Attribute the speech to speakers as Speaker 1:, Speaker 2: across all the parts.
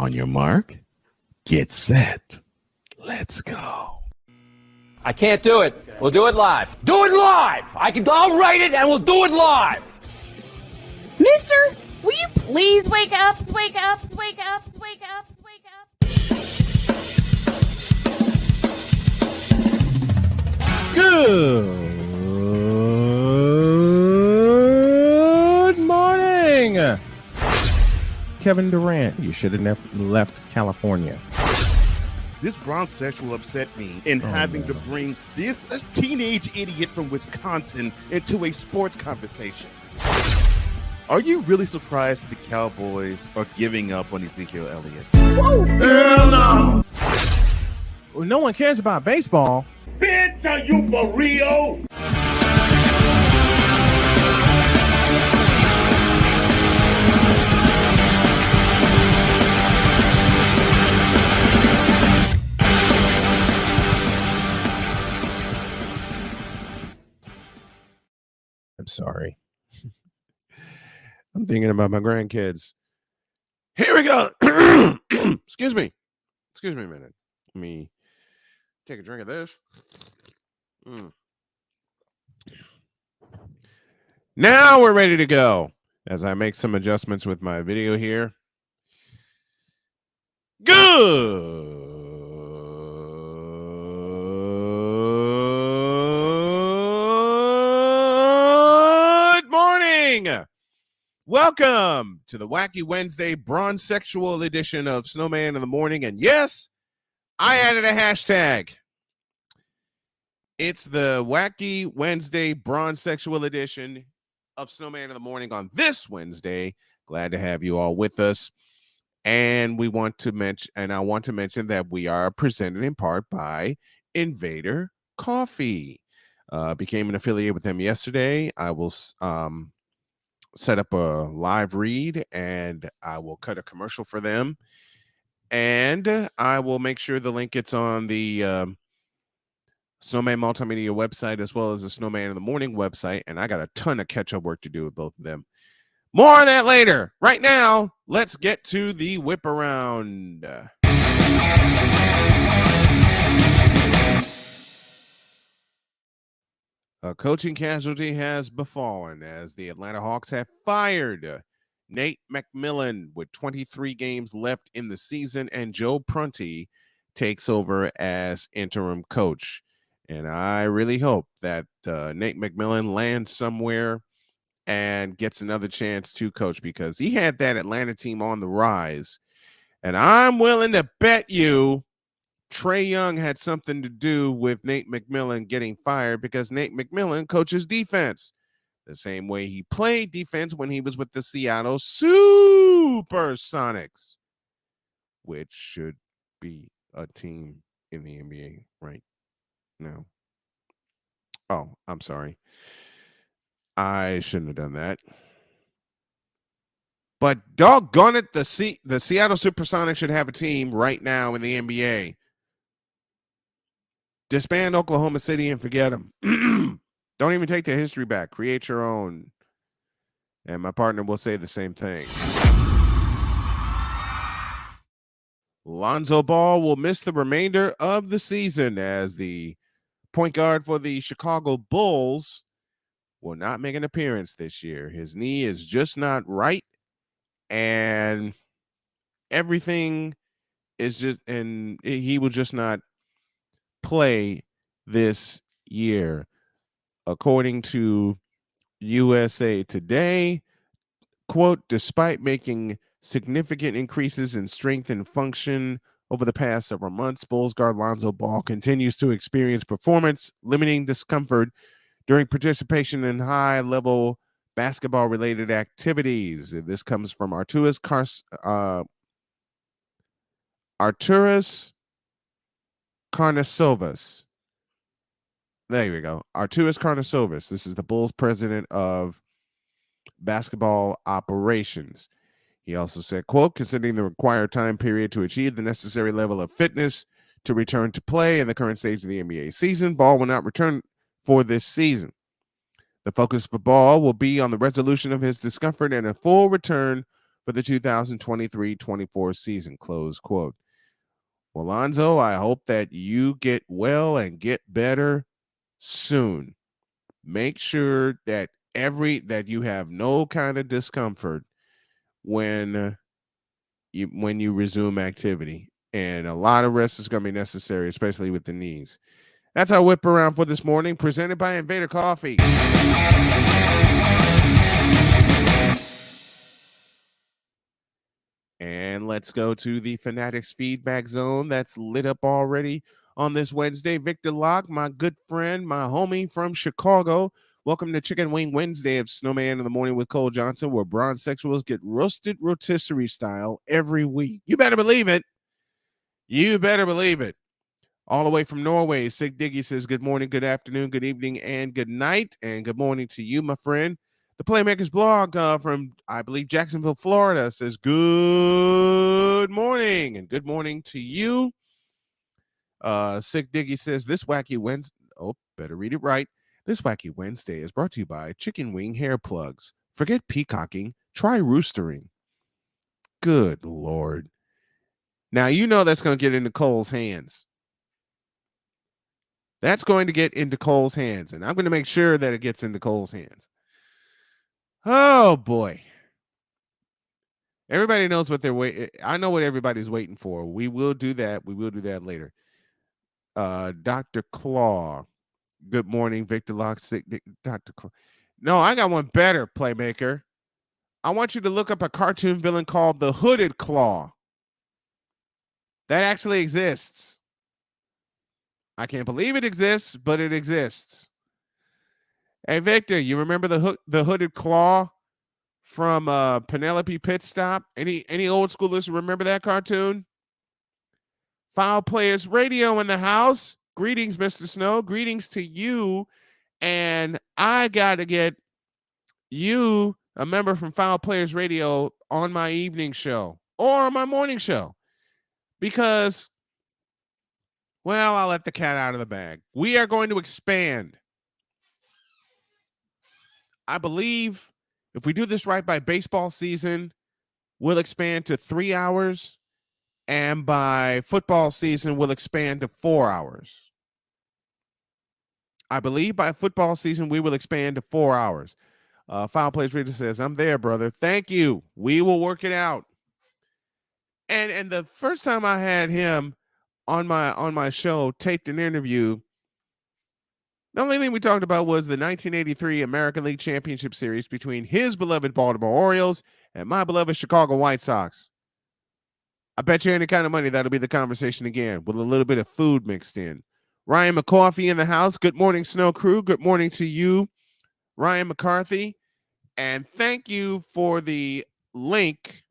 Speaker 1: On your mark, get set. Let's go.
Speaker 2: I can't do it. We'll do it live. Do it live! I'll write it and we'll do it live!
Speaker 3: Mister, will you please wake up, wake up, wake up, wake up, wake up?
Speaker 4: Good morning, Kevin Durant. You should have never left California.
Speaker 1: This bronzesexual will upset me in having to bring this teenage idiot from Wisconsin into a sports conversation. Are you really surprised the Cowboys are giving up on Ezekiel Elliott?
Speaker 4: Whoa! Hell no! Well, no one cares about baseball.
Speaker 5: Bitch, are you for real?
Speaker 4: I'm sorry. I'm thinking about my grandkids. Here we go. Excuse me a minute. Let me take a drink of this. Now we're ready to go. As I make some adjustments with my video here. Good morning. Welcome to the Wacky Wednesday bronzesexual edition of Snowman in the Morning. And yes, I added a hashtag. It's the Wacky Wednesday bronzesexual edition of Snowman in the Morning on this Wednesday. Glad to have you all with us. And I want to mention that we are presented in part by Invader Coffee. Became an affiliate with them yesterday. I will set up a live read and I will cut a commercial for them. And I will make sure the link gets on the Snowman Multimedia website as well as the Snowman in the Morning website. And I got a ton of catch-up work to do with both of them. More on that later. Right now, let's get to the whip around. A coaching casualty has befallen as the Atlanta Hawks have fired Nate McMillan with 23 games left in the season, and Joe Prunty takes over as interim coach. And I really hope that Nate McMillan lands somewhere and gets another chance to coach, because he had that Atlanta team on the rise. And I'm willing to bet you Trae Young had something to do with Nate McMillan getting fired, because Nate McMillan coaches defense the same way he played defense when he was with the Seattle Supersonics, which should be a team in the NBA right now. Oh, I'm sorry. I shouldn't have done that. But doggone it, the Seattle Supersonics should have a team right now in the NBA. Disband Oklahoma City and forget them. Don't even take the history back. Create your own. And my partner will say the same thing. Lonzo Ball will miss the remainder of the season as the point guard for the Chicago Bulls will not make an appearance this year. His knee is just not right, and everything is just, and he will just not play this year. According to USA Today, quote, despite making significant increases in strength and function over the past several months, Bulls guard Lonzo Ball continues to experience performance limiting discomfort during participation in high-level basketball-related activities. This comes from Arturas Karnisovas. There we go. Arturas Karnisovas. This is the Bulls president of basketball operations. He also said, quote, considering the required time period to achieve the necessary level of fitness to return to play in the current stage of the NBA season, Ball will not return for this season. The focus for Ball will be on the resolution of his discomfort and a full return for the 2023-24 season, close quote. Well, Lonzo, I hope that you get well and get better soon. Make sure that you have no kind of discomfort when you resume activity, and a lot of rest is going to be necessary, especially with the knees. That's our whip around for this morning, presented by Invader Coffee. And let's go to the Fanatics feedback zone that's lit up already on this Wednesday. Victor Locke, my good friend, my homie from Chicago. Welcome to Chicken Wing Wednesday of Snowman in the Morning with Cole Johnson, where bronze sexuals get roasted rotisserie style every week. You better believe it. You better believe it. All the way from Norway, Sig Diggy says, good morning, good afternoon, good evening, and good night. And good morning to you, my friend. The Playmakers blog from, I believe, Jacksonville, Florida says, good morning, and good morning to you. Sick Diggy says, this wacky Wednesday, better read it right. This wacky Wednesday is brought to you by Chicken Wing Hair Plugs. Forget peacocking, try roostering. Good Lord. Now, you know that's going to get into Cole's hands. That's going to get into Cole's hands, and I'm going to make sure that it gets into Cole's hands. Oh, boy. Everybody knows what they're waiting. I know what everybody's waiting for. We will do that. We will do that later. Dr. Claw. Good morning, Victor Locke. Dr. Claw. No, I got one better, Playmaker. I want you to look up a cartoon villain called the Hooded Claw. That actually exists. I can't believe it exists, but it exists. Hey, Victor, you remember the Hooded Claw from Penelope Pit Stop? Any old schoolers remember that cartoon? Foul Players Radio in the house. Greetings, Mr. Snow. Greetings to you. And I got to get you, a member from Foul Players Radio, on my evening show or my morning show. Because, well, I'll let the cat out of the bag. We are going to expand. I believe if we do this right by baseball season, we'll expand to 3 hours. And by football season, we'll expand to 4 hours. I believe by football season, we will expand to 4 hours. Foul Plays Reader says, I'm there, brother. Thank you. We will work it out. And the first time I had him on my show, taped an interview, the only thing we talked about was the 1983 American League Championship Series between his beloved Baltimore Orioles and my beloved Chicago White Sox. I bet you any kind of money that'll be the conversation again, with a little bit of food mixed in. Ryan McCarthy in the house. Good morning, Snow Crew. Good morning to you, Ryan McCarthy. And thank you for the link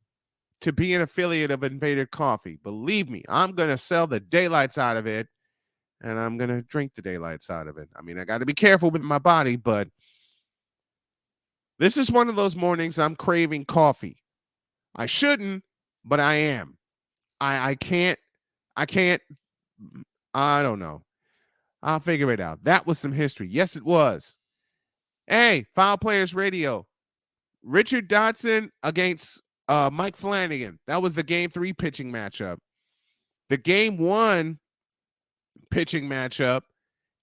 Speaker 4: to be an affiliate of Invader Coffee. Believe me, I'm going to sell the daylights out of it, and I'm going to drink the daylights out of it. I mean, I got to be careful with my body, but this is one of those mornings I'm craving coffee. I shouldn't, but I am. I can't, I don't know. I'll figure it out. That was some history. Yes, it was. Hey, Foul Players Radio. Richard Dotson against Mike Flanagan. That was the Game 3 pitching matchup. The Game 1 pitching matchup,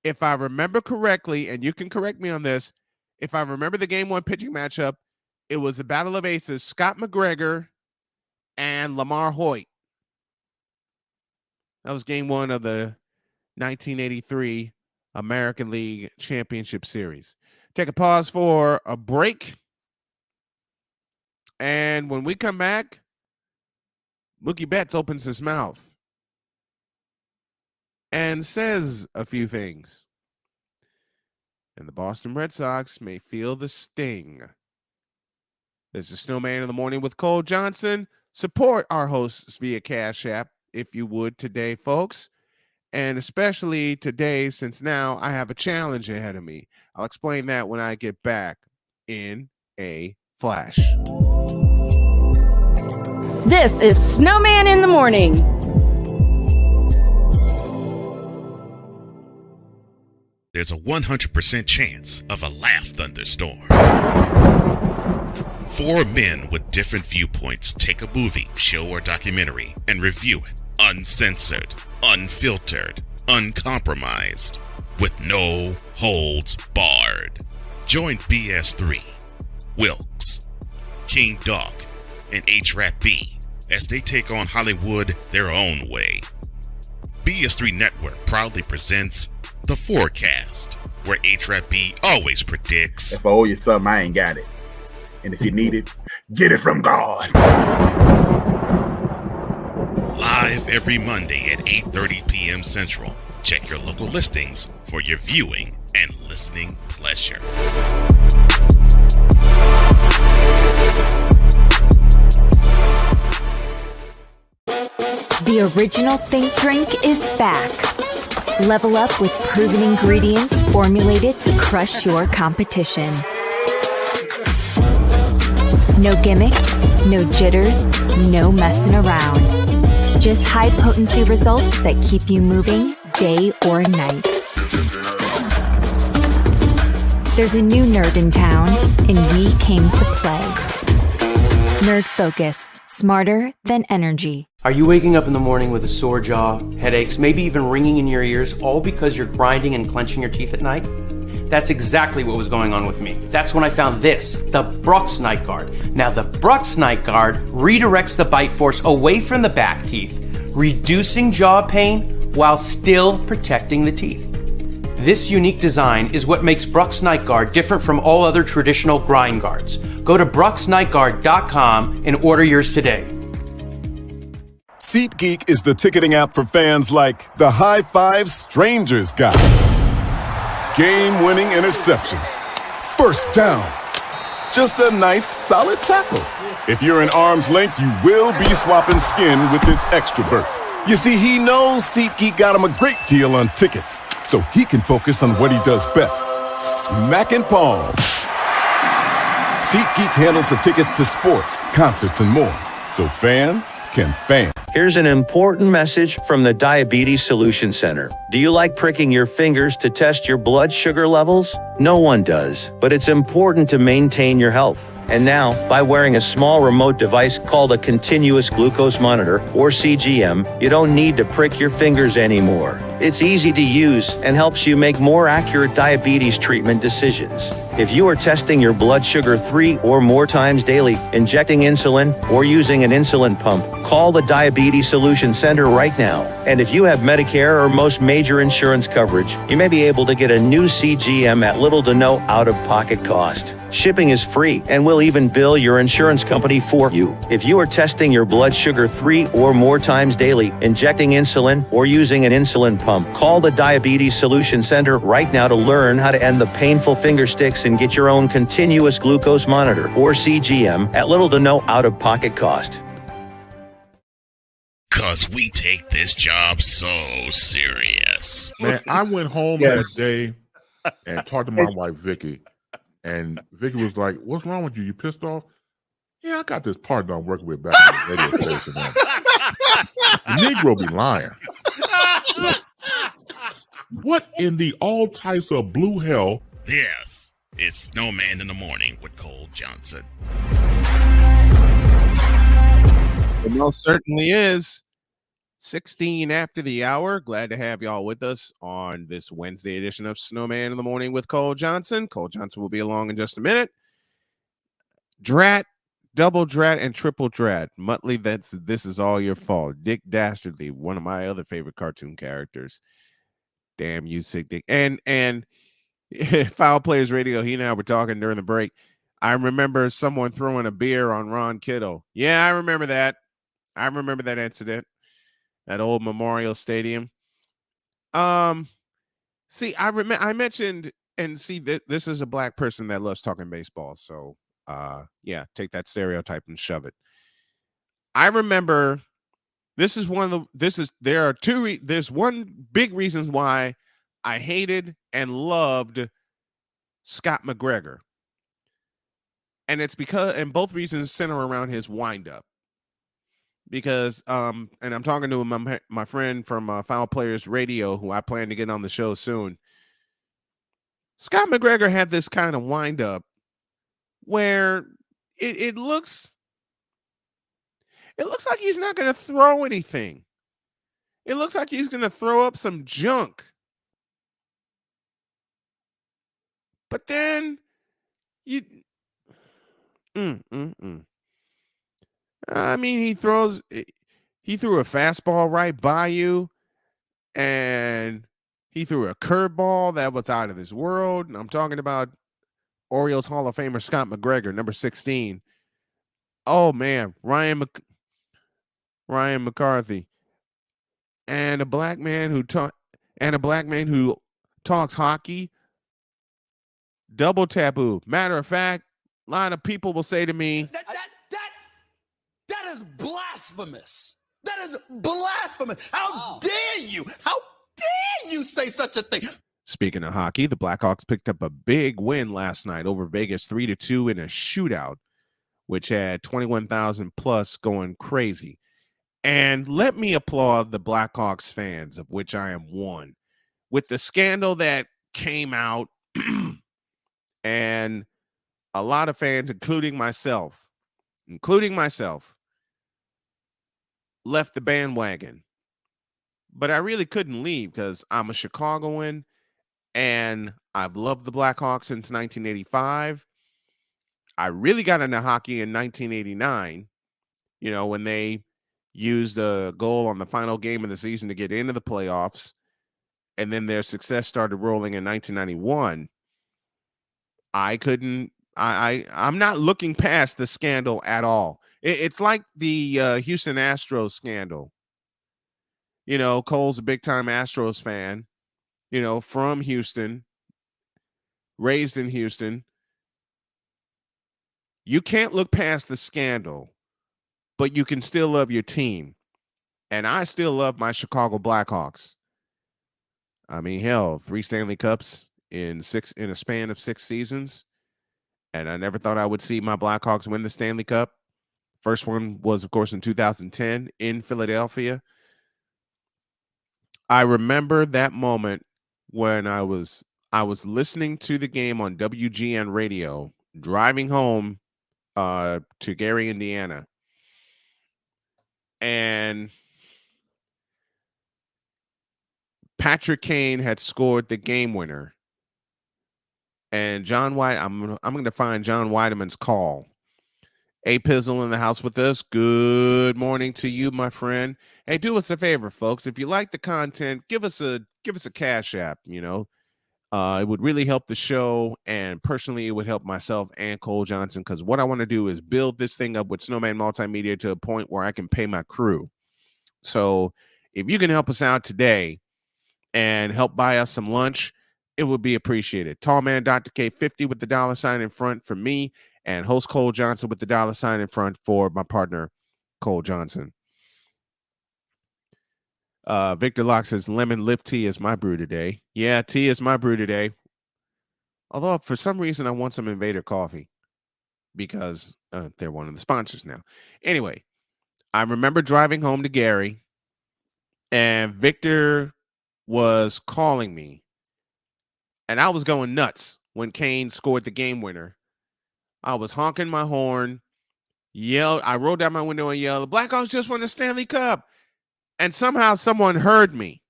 Speaker 4: if I remember correctly, and you can correct me on this, if I remember the Game 1 pitching matchup, it was a battle of aces, Scott McGregor and Lamar Hoyt. That was Game 1 of the 1983 American League Championship Series. Take a pause for a break. And when we come back, Mookie Betts opens his mouth and says a few things. And the Boston Red Sox may feel the sting. This is Snowman in the Morning with Cole Johnson. Support our hosts via Cash App, if you would, today, folks. And especially today, since now I have a challenge ahead of me. I'll explain that when I get back in a flash.
Speaker 3: This is Snowman in the Morning.
Speaker 6: There's a 100% chance of a laugh thunderstorm. Four men with different viewpoints take a movie, show, or documentary and review it uncensored, unfiltered, uncompromised, with no holds barred. Join BS3, Wilkes, King Doc, and H-Rap B as they take on Hollywood their own way. BS3 Network proudly presents The Forecast, where H-Rap B always predicts,
Speaker 7: if I owe you something, I ain't got it. And if you need it, get it from God.
Speaker 6: live every Monday at 8:30 p.m. Central. Check your local listings for your viewing and listening pleasure.
Speaker 8: The original Think Drink is back. Level up with proven ingredients formulated to crush your competition. No gimmicks, no jitters, no messing around. Just high-potency results that keep you moving day or night. There's a new nerd in town, and we came to play. Nerd Focus. Smarter than energy.
Speaker 9: Are you waking up in the morning with a sore jaw, headaches, maybe even ringing in your ears, all because you're grinding and clenching your teeth at night? That's exactly what was going on with me. That's when I found this, the Brux Night Guard. Now, the Brux Night Guard redirects the bite force away from the back teeth, reducing jaw pain while still protecting the teeth. This unique design is what makes Brux Night Guard different from all other traditional grind guards. Go to BruxNightGuard.com and order yours today.
Speaker 10: SeatGeek is the ticketing app for fans like the High Five Strangers guy. Game-winning interception. First down. Just a nice, solid tackle. If you're in arm's length, you will be swapping skin with this extrovert. You see, he knows SeatGeek got him a great deal on tickets, so he can focus on what he does best, smacking palms. SeatGeek handles the tickets to sports, concerts, and more, so fans can fan.
Speaker 11: Here's an important message from the Diabetes Solution Center. Do you like pricking your fingers to test your blood sugar levels? No one does, but it's important to maintain your health. And now, by wearing a small remote device called a continuous glucose monitor, or CGM, you don't need to prick your fingers anymore. It's easy to use and helps you make more accurate diabetes treatment decisions. If you are testing your blood sugar 3 or more times daily, injecting insulin, or using an insulin pump, call the Diabetes Solution Center right now. And if you have Medicare or most major insurance coverage, you may be able to get a new CGM at little to no out-of-pocket cost. Shipping is free, and we'll even bill your insurance company for you. If you are testing your blood sugar 3 or more times daily, injecting insulin, or using an insulin pump, call the Diabetes Solution Center right now to learn how to end the painful finger sticks and get your own continuous glucose monitor, or CGM, at little to no out-of-pocket cost.
Speaker 6: 'Cause we take this job so serious.
Speaker 12: Man, I went home that day and talked to my wife, Vicky. And Vicky was like, "What's wrong with you? You pissed off?" "Yeah, I got this partner I'm working with back in the radio station. The Negro be lying." What in the all types of blue hell?
Speaker 6: Yes, it's Snowman in the Morning with Cole Johnson.
Speaker 4: It most certainly is. 16 after the hour. Glad to have y'all with us on this Wednesday edition of Snowman in the Morning with Cole Johnson. Cole Johnson will be along in just a minute. Drat, double drat, and triple drat. Muttley, this is all your fault. Dick Dastardly, one of my other favorite cartoon characters. Damn you, sick Dick. And Foul Players Radio, he and I were talking during the break. I remember someone throwing a beer on Ron Kittle. Yeah, I remember that. I remember that incident. That old Memorial Stadium. See, I mentioned, and see, this is a black person that loves talking baseball. So, yeah, take that stereotype and shove it. I remember there's one big reasons why I hated and loved Scott McGregor. And it's and both reasons center around his windup. Because and I'm talking to my friend from Foul Players Radio, who I plan to get on the show soon. Scott McGregor had this kind of wind up where it looks like he's not going to throw anything. It looks like he's going to throw up some junk. But then you I mean, he threw a fastball right by you, and he threw a curveball that was out of this world. And I'm talking about Orioles Hall of Famer Scott McGregor, number 16. Oh man, Ryan McCarthy, and a black man who talks hockey. Double taboo. Matter of fact, a lot of people will say to me,
Speaker 13: that is blasphemous. That is blasphemous. How dare you? How dare you say such a thing?
Speaker 4: Speaking of hockey, the Blackhawks picked up a big win last night over Vegas 3-2 in a shootout, which had 21,000 plus going crazy. And let me applaud the Blackhawks fans, of which I am one, with the scandal that came out. And a lot of fans, including myself, left the bandwagon. But I really couldn't leave because I'm a Chicagoan and I've loved the Blackhawks since 1985. I really got into hockey in 1989, when they used a goal on the final game of the season to get into the playoffs. And then their success started rolling in 1991. I'm not looking past the scandal at all. It's like the Houston Astros scandal. Cole's a big time Astros fan, from Houston, raised in Houston. You can't look past the scandal, but you can still love your team. And I still love my Chicago Blackhawks. I mean, hell, 3 Stanley Cups in a span of 6 seasons. And I never thought I would see my Blackhawks win the Stanley Cup. First one was, of course, in 2010 in Philadelphia. I remember that moment when I was listening to the game on WGN radio, driving home to Gary, Indiana. And Patrick Kane had scored the game winner. And John White, I'm going to find John Weideman's call. A Pizzle in the house with us. Good morning to you, my friend. Hey, do us a favor, folks. If you like the content, give us a cash app. It would really help the show, and personally, it would help myself and Cole Johnson, because what I want to do is build this thing up with Snowman Multimedia to a point where I can pay my crew. So, if you can help us out today and help buy us some lunch, it would be appreciated. Tallman Dr. K50 with the $ in front for me, and host Cole Johnson with the $ in front for my partner, Cole Johnson. Victor Locke says, lemon lip tea is my brew today. Yeah, tea is my brew today. Although, for some reason, I want some Invader coffee because they're one of the sponsors now. Anyway, I remember driving home to Gary, and Victor was calling me, and I was going nuts when Kane scored the game winner. I was honking my horn, yelled. I rolled down my window and yelled, the Blackhawks just won the Stanley Cup. And somehow someone heard me.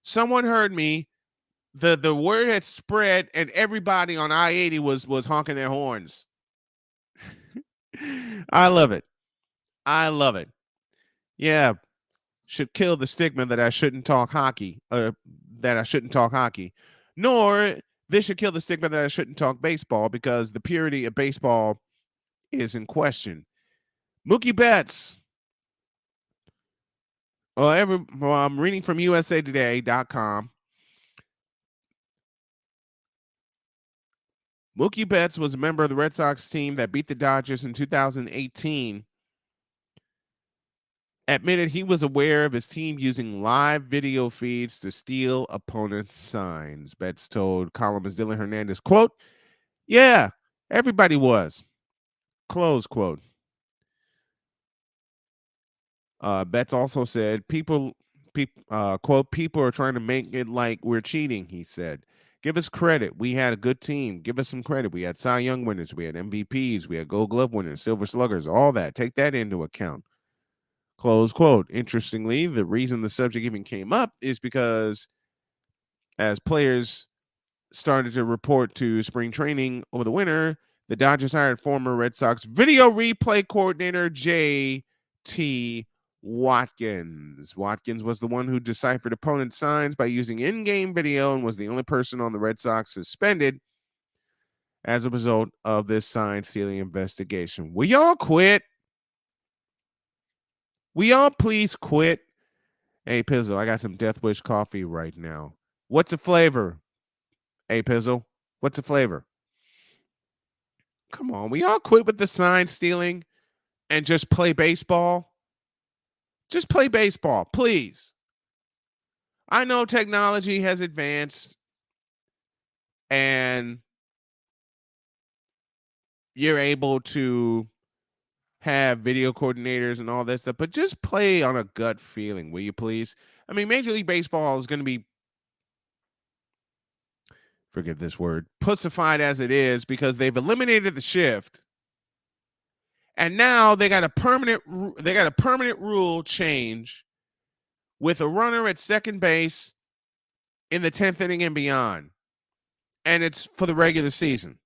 Speaker 4: Someone heard me. The word had spread, and everybody on I-80 was honking their horns. I love it. I love it. Yeah. Should kill the stigma that I shouldn't talk hockey. Nor this should kill the stigma that I shouldn't talk baseball, because the purity of baseball is in question. Mookie Betts. I'm reading from usatoday.com. Mookie Betts was a member of the Red Sox team that beat the Dodgers in 2018. Admitted he was aware of his team using live video feeds to steal opponents' signs. Betts told columnist Dylan Hernandez, quote, yeah, everybody was, close quote. Betts also said, quote, people are trying to make it like we're cheating, he said. Give us credit. We had a good team. Give us some credit. We had Cy Young winners. We had MVPs. We had Gold Glove winners, Silver Sluggers, all that. Take that into account. Close quote. Interestingly, the reason the subject even came up is because as players started to report to spring training over the winter, the Dodgers hired former Red Sox video replay coordinator J.T. Watkins. Watkins was the one who deciphered opponent signs by using in-game video and was the only person on the Red Sox suspended as a result of this sign stealing investigation. Will y'all quit? Will y'all please quit? Hey, Pizzle, I got some Death Wish coffee right now. What's the flavor? Hey, Pizzle, what's the flavor? Come on, will y'all quit with the sign stealing and just play baseball? Just play baseball, please. I know technology has advanced and you're able to have video coordinators and all that stuff, but just play on a gut feeling, will you please? I mean, Major League Baseball is going to be, forget this word, pussified as it is because they've eliminated the shift. And now they got a permanent rule change with a runner at second base in the 10th inning and beyond. And it's for the regular season.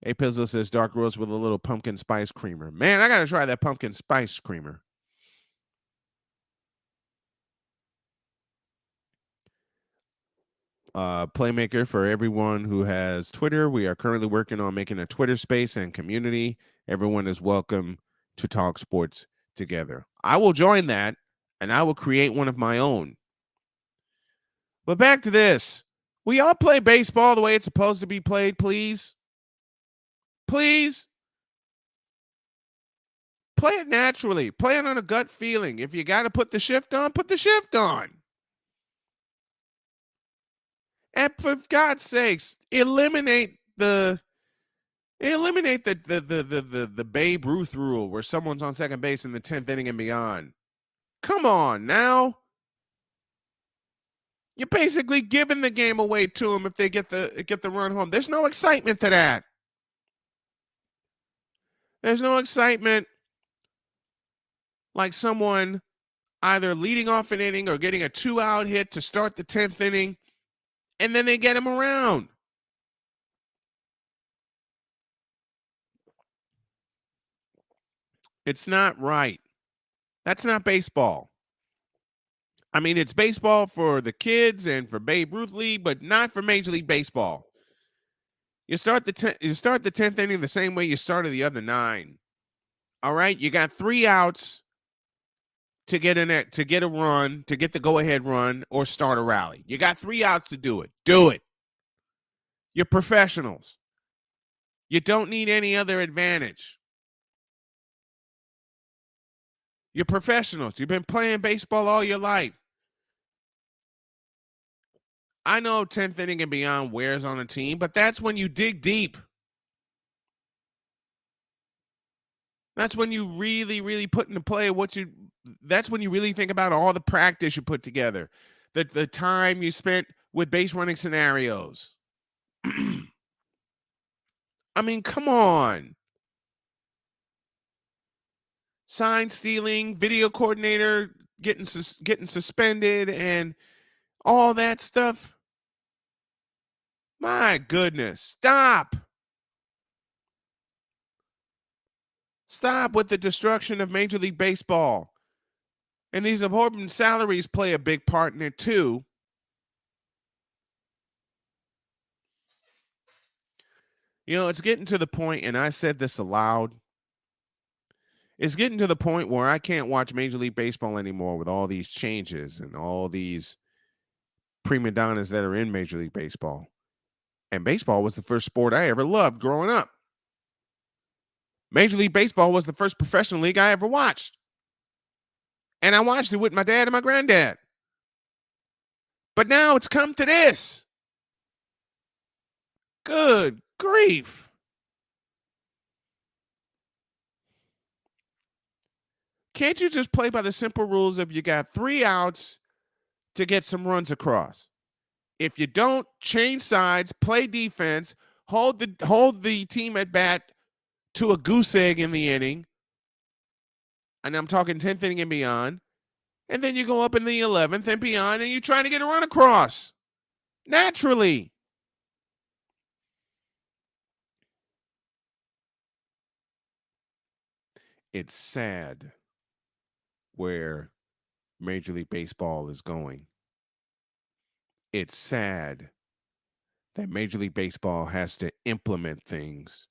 Speaker 4: A Pizzle says dark roast with a little pumpkin spice creamer. Man, I got to try that pumpkin spice creamer. Playmaker for everyone who has Twitter. We are currently working on making a Twitter space and community. Everyone is welcome to talk sports together. I will join that, and I will create one of my own. But back to this. We all play baseball the way it's supposed to be played, please. Please. Play it naturally. Play it on a gut feeling. If you got to put the shift on, put the shift on. And for God's sakes, eliminate the Babe Ruth rule where someone's on second base in the 10th inning and beyond. Come on now. You're basically giving the game away to them if they get the run home. There's no excitement to that. There's no excitement like someone either leading off an inning or getting a 2-out hit to start the 10th inning, and then they get him around. It's not right. That's not baseball. I mean, it's baseball for the kids and for Babe Ruth League, but not for Major League Baseball. You start the 10th inning the same way you started the other 9. All right, you got 3 outs to get a run, to get the go-ahead run or start a rally. You got 3 outs to do it. Do it. You're professionals. You don't need any other advantage. You're professionals. You've been playing baseball all your life. I know 10th inning and beyond wears on a team, but that's when you dig deep. That's when you really, really put into play that's when you really think about all the practice you put together, the time you spent with base running scenarios. I mean, come on. Sign stealing, video coordinator getting suspended, and all that stuff. My goodness, stop. Stop with the destruction of Major League Baseball. And these abhorrent salaries play a big part in it too. You know, it's getting to the point, and I said this aloud, it's getting to the point where I can't watch Major League Baseball anymore with all these changes and all these prima donnas that are in Major League Baseball. And baseball was the first sport I ever loved growing up. Major League Baseball was the first professional league I ever watched. And I watched it with my dad and my granddad. But now it's come to this. Good grief. Can't you just play by the simple rules of you got 3 outs to get some runs across? If you don't change sides, play defense, hold the team at bat to a goose egg in the inning, and I'm talking 10th inning and beyond, and then you go up in the 11th and beyond, and you're trying to get a run across naturally. It's sad where Major League Baseball is going. It's sad that Major League Baseball has to implement things.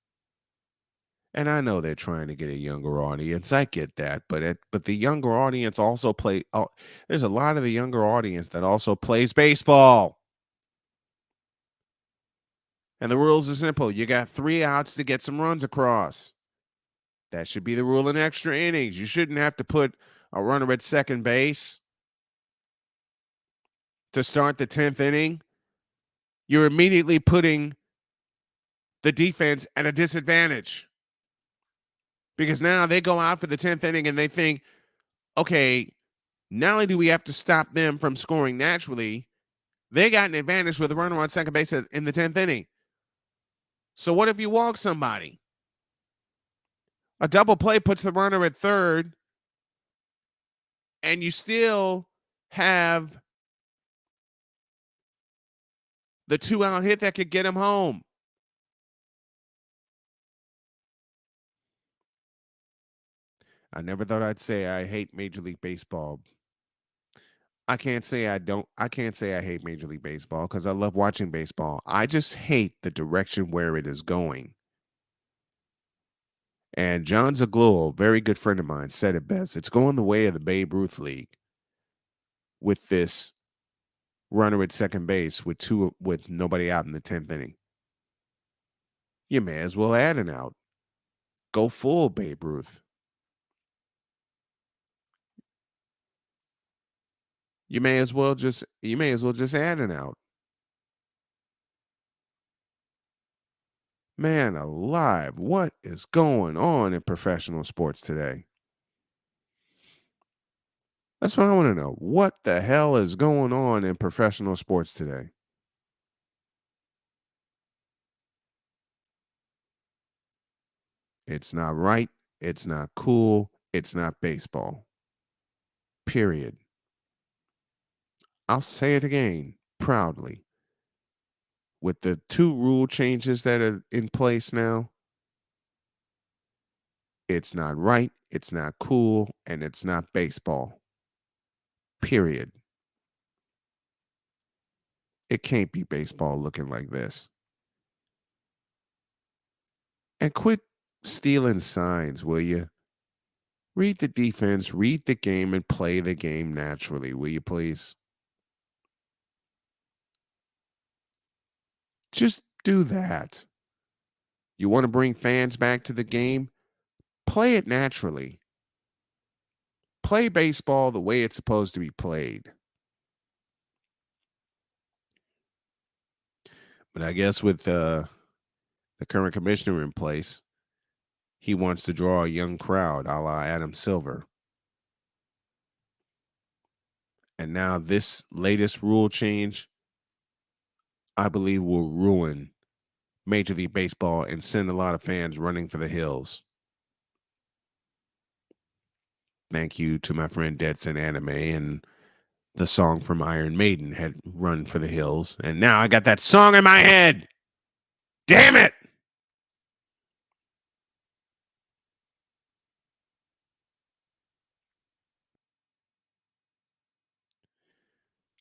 Speaker 4: And I know they're trying to get a younger audience. I get that, but the younger audience also there's a lot of the younger audience that also plays baseball. And the rules are simple. You got 3 outs to get some runs across. That should be the rule in extra innings. You shouldn't have to put a runner at second base to start the 10th inning. You're immediately putting the defense at a disadvantage. Because now they go out for the 10th inning and they think, okay, not only do we have to stop them from scoring naturally, they got an advantage with a runner on second base in the 10th inning. So what if you walk somebody? A double play puts the runner at third, and you still have the 2-out hit that could get him home. I never thought I'd say I hate Major League Baseball. I can't say I hate Major League Baseball because I love watching baseball. I just hate the direction where it is going. And John Zaghloul, a very good friend of mine, said it best. It's going the way of the Babe Ruth League with this runner at second base with nobody out in the 10th inning. You may as well add an out. Go full Babe Ruth. You may as well just add an out. Man alive, what is going on in professional sports today? That's what I want to know. What the hell is going on in professional sports today? It's not right. It's not cool. It's not baseball. Period. I'll say it again proudly. With the 2 rule changes that are in place now, it's not right, it's not cool, and it's not baseball. Period. It can't be baseball looking like this. And quit stealing signs, will you? Read the defense, read the game, and play the game naturally, will you please? Just do that. You want to bring fans back to the game? Play it naturally. Play baseball the way it's supposed to be played. But I guess with the current commissioner in place, he wants to draw a young crowd a la Adam Silver. And now this latest rule change, I believe, will ruin Major League Baseball and send a lot of fans running for the hills. Thank you to my friend Deadson Anime, and the song from Iron Maiden had Run for the Hills. And now I got that song in my head. Damn it!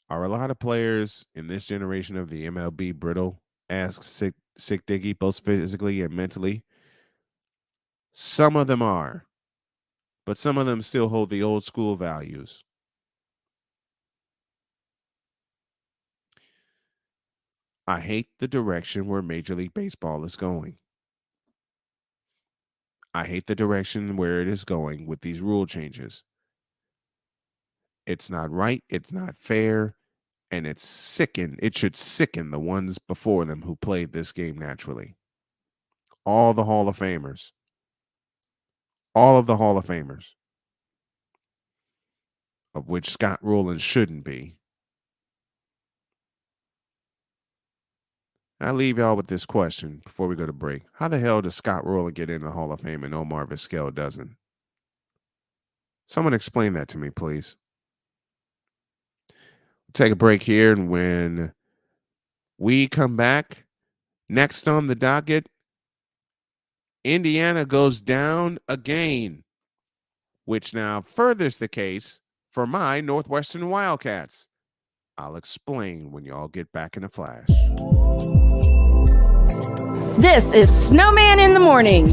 Speaker 4: Are a lot of players in this generation of the MLB brittle? Asks Sick Diggy, both physically and mentally. Some of them are, but some of them still hold the old school values. I hate the direction where Major League Baseball is going. I hate the direction where it is going with these rule changes. It's not right. It's not fair. And it should sicken the ones before them who played this game naturally. All the Hall of Famers. All of the Hall of Famers. Of which Scott Rowland shouldn't be. I leave y'all with this question before we go to break. How the hell does Scott Rowland get in the Hall of Fame and Omar Vizquel doesn't? Someone explain that to me, please. Take a break here, and when we come back, next on the docket, Indiana goes down again, which now furthers the case for my Northwestern Wildcats. I'll explain when y'all get back in a flash.
Speaker 3: This is Snowman in the Morning.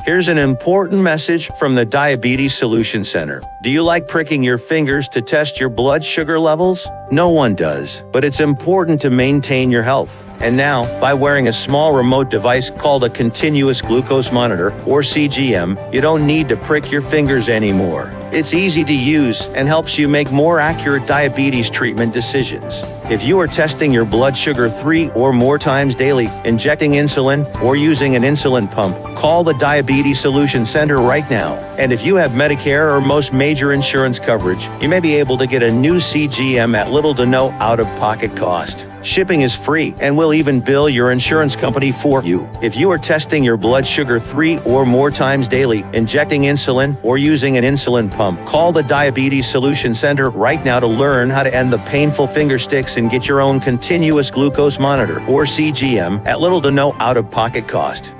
Speaker 11: Here's an important message from the Diabetes Solution Center. Do you like pricking your fingers to test your blood sugar levels? No one does, but it's important to maintain your health. And now, by wearing a small remote device called a continuous glucose monitor, or CGM, you don't need to prick your fingers anymore. It's easy to use and helps you make more accurate diabetes treatment decisions. If you are testing your blood sugar 3 or more times daily, injecting insulin, or using an insulin pump, call the Diabetes Solution Center right now. And if you have Medicare or most major insurance coverage, you may be able to get a new CGM at little to no out-of-pocket cost. Shipping is free and will even bill your insurance company for you. If you are testing your blood sugar 3 or more times daily, injecting insulin, or using an insulin pump, call the Diabetes Solution Center right now to learn how to end the painful finger sticks and get your own continuous glucose monitor, or CGM, at little to no out-of-pocket cost.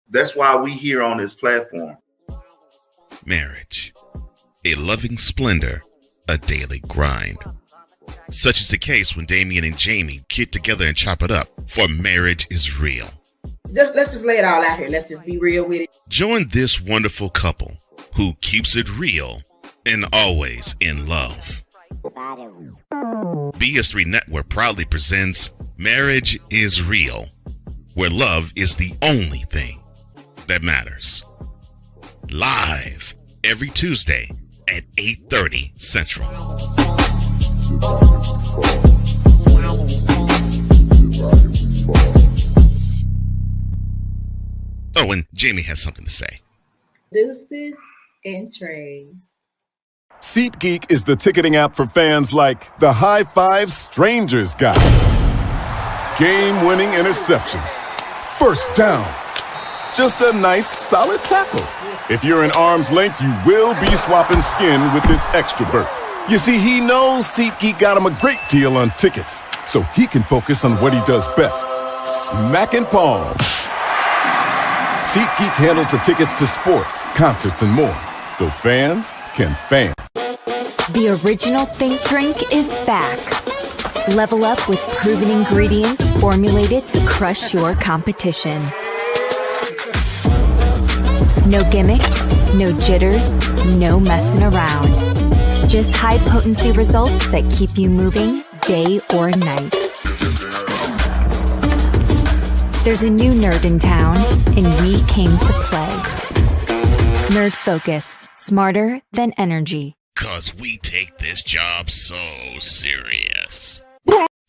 Speaker 7: That's why we here on this platform.
Speaker 6: Marriage, a loving splendor, a daily grind. Such is the case when Damien and Jamie get together and chop it up, for marriage is real.
Speaker 14: Let's just lay it all out here. Let's just be real with it.
Speaker 6: Join this wonderful couple who keeps it real and always in love. BS3 Network proudly presents Marriage is Real, where love is the only thing that matters. Live every Tuesday at 8:30 Central. Oh, and Jamie has something to say.
Speaker 14: Deuces and trays.
Speaker 10: SeatGeek is the ticketing app for fans like the High Five Strangers guy. Game-winning interception. First down. Just a nice, solid tackle. If you're in arm's length, you will be swapping skin with this extrovert. You see, he knows SeatGeek got him a great deal on tickets, so he can focus on what he does best, smacking palms. SeatGeek handles the tickets to sports, concerts, and more, so fans can fan.
Speaker 8: The original Think Drink is back. Level up with proven ingredients formulated to crush your competition. No gimmicks, no jitters, no messing around. Just high-potency results that keep you moving day or night. There's a new nerd in town, and we came to play. Nerd Focus, smarter than energy.
Speaker 6: 'Cause we take this job so serious.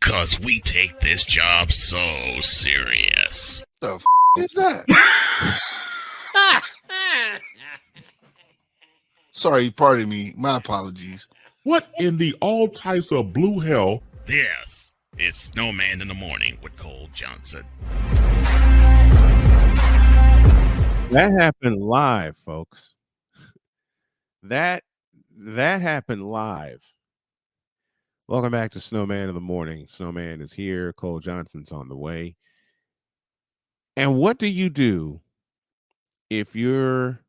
Speaker 6: 'Cause we take this job so serious.
Speaker 12: The f*** is that? Sorry, pardon me. My apologies. What in the all types of blue hell?
Speaker 6: This is Snowman in the Morning with Cole Johnson.
Speaker 4: That happened live, folks. That happened live. Welcome back to Snowman in the Morning. Snowman is here. Cole Johnson's on the way. And what do you do if you're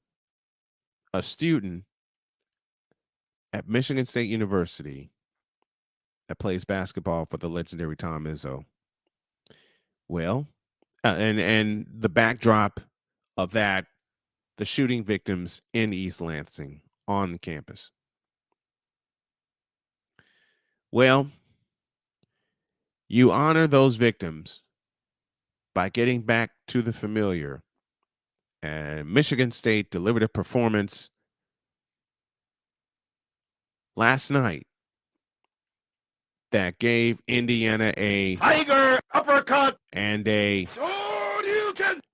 Speaker 4: a student at Michigan State University that plays basketball for the legendary Tom Izzo? Well, and the backdrop of that, the shooting victims in East Lansing on campus. Well, you honor those victims by getting back to the familiar. And Michigan State delivered a performance last night that gave Indiana a
Speaker 5: Tiger uppercut
Speaker 4: and a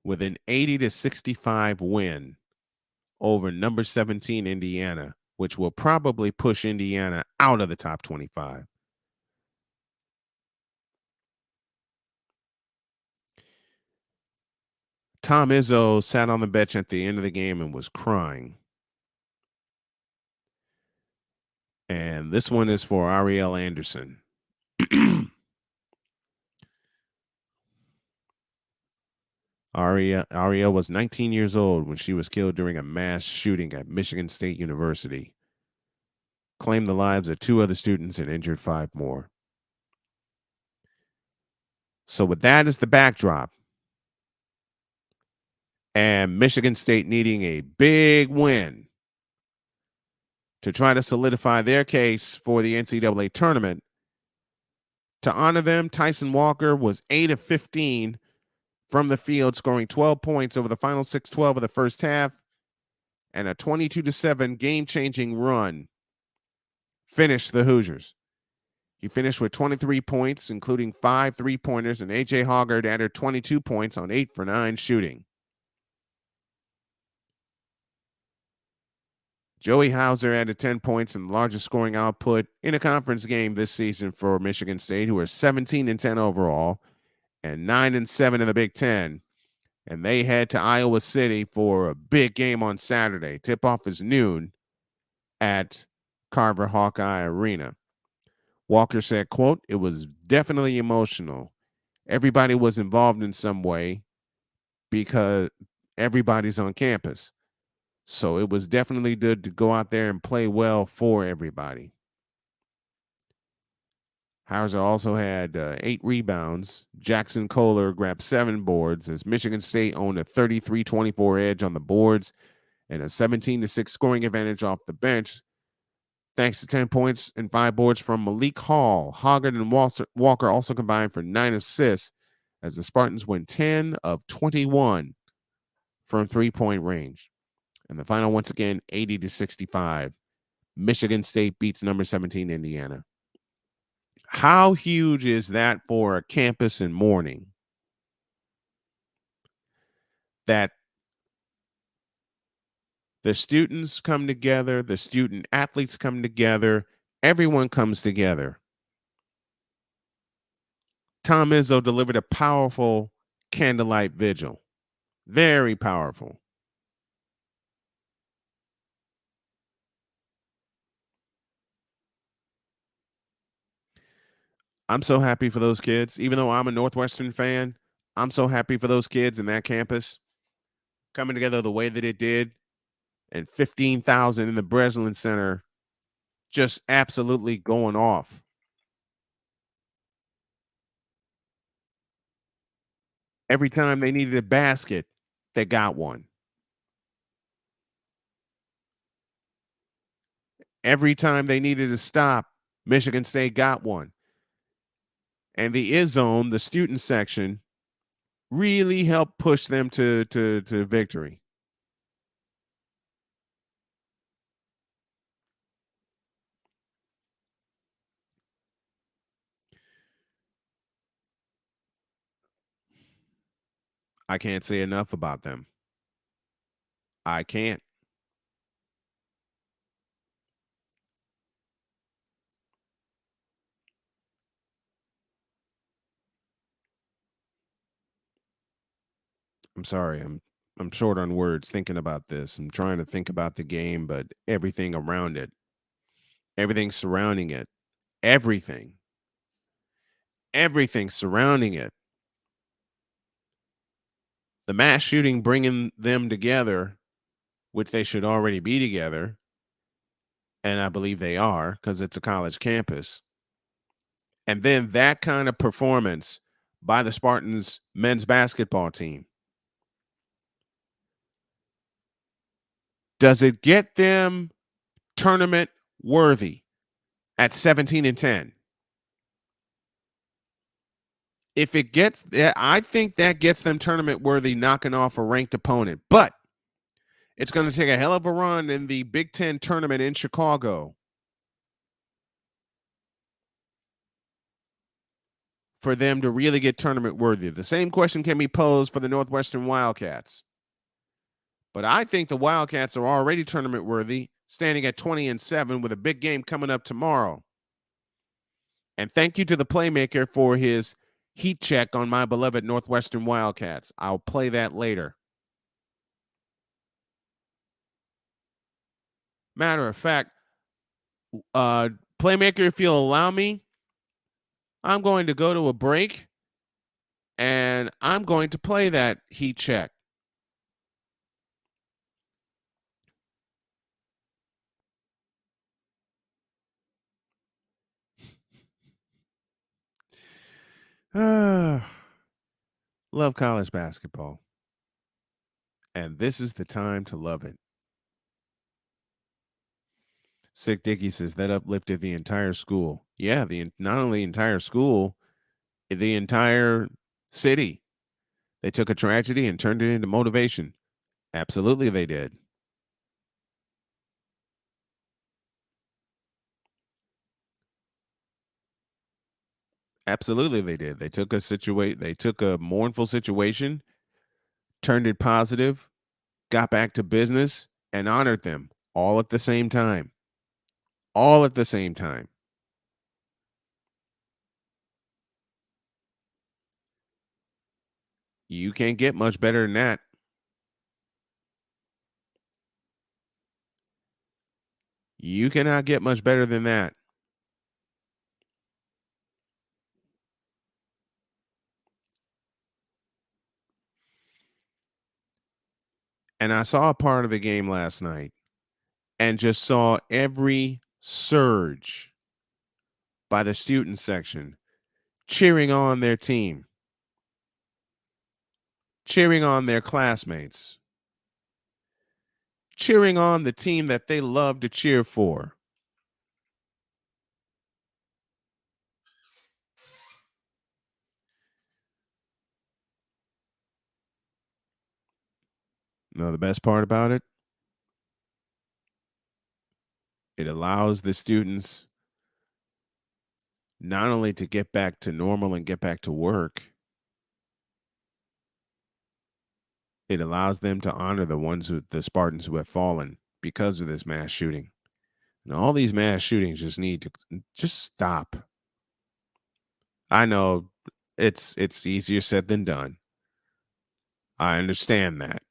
Speaker 4: with an 80-65 win over number 17 Indiana which will probably push Indiana out of the top 25. Tom Izzo sat on the bench at the end of the game and was crying. And this one is for Ariel Anderson. Ariel was 19 years old when she was killed during a mass shooting at Michigan State University. Claimed the lives of 2 other students and injured 5 more. So with that as the backdrop, and Michigan State needing a big win to try to solidify their case for the NCAA tournament, to honor them, Tyson Walker was 8 of 15 from the field, scoring 12 points over the final 6-12 of the first half, and a 22-7 game-changing run finished the Hoosiers. He finished with 23 points, including 5 3-pointers, and A.J. Hoggard added 22 points on 8 for 9 shooting. Joey Hauser added 10 points and the largest scoring output in a conference game this season for Michigan State, who are 17-10 overall and 9-7 in the Big Ten. And they head to Iowa City for a big game on Saturday. Tip-off is noon at Carver Hawkeye Arena. Walker said, quote, "It was definitely emotional. Everybody was involved in some way because everybody's on campus. So it was definitely good to go out there and play well for everybody." Hauser also had 8 rebounds. Jackson Kohler grabbed 7 boards as Michigan State owned a 33-24 edge on the boards and a 17-6 scoring advantage off the bench, thanks to 10 points and 5 boards from Malik Hall. Hoggard and Walker also combined for 9 assists as the Spartans went 10 of 21 from 3-point range. And the final, once again, 80-65. Michigan State beats number 17 Indiana. How huge is that for a campus in mourning? That the students come together, the student athletes come together, everyone comes together. Tom Izzo delivered a powerful candlelight vigil. Very powerful. I'm so happy for those kids. Even though I'm a Northwestern fan, I'm so happy for those kids in that campus coming together the way that it did. And 15,000 in the Breslin Center just absolutely going off. Every time they needed a basket, they got one. Every time they needed a stop, Michigan State got one. And the Izzone, the student section, really helped push them to victory. I can't say enough about them. I can't. I'm sorry. I'm short on words thinking about this. I'm trying to think about the game, but everything around it, everything surrounding it, everything surrounding it. The mass shooting bringing them together, which they should already be together, and I believe they are because it's a college campus. And then that kind of performance by the Spartans men's basketball team. Does it get them tournament worthy at 17-10? If it gets there, I think that gets them tournament worthy, knocking off a ranked opponent. But it's going to take a hell of a run in the Big Ten tournament in Chicago for them to really get tournament worthy. The same question can be posed for the Northwestern Wildcats. But I think the Wildcats are already tournament worthy. standing at 20-7 with a big game coming up tomorrow. And thank you to the playmaker for his heat check on my beloved Northwestern Wildcats. I'll play that later. Matter of fact, playmaker, if you'll allow me, I'm going to go to a break and I'm going to play that heat check. Love college basketball. And this is the time to love it. Sick Dicky says that uplifted the entire school. Yeah, not only the entire school, the entire city. They took a tragedy and turned it into motivation. Absolutely, they did. Absolutely, they did. They took a mournful situation, turned it positive, got back to business, and honored them all at the same time. All at the same time. You can't get much better than that. You cannot get much better than that. And I saw a part of the game last night and just saw every surge by the student section cheering on their team, cheering on their classmates, cheering on the team that they love to cheer for. No, the best part about it, it allows the students not only to get back to normal and get back to work, it allows them to honor the Spartans who have fallen because of this mass shooting. And all these mass shootings just need to just stop. I know it's easier said than done. I understand that.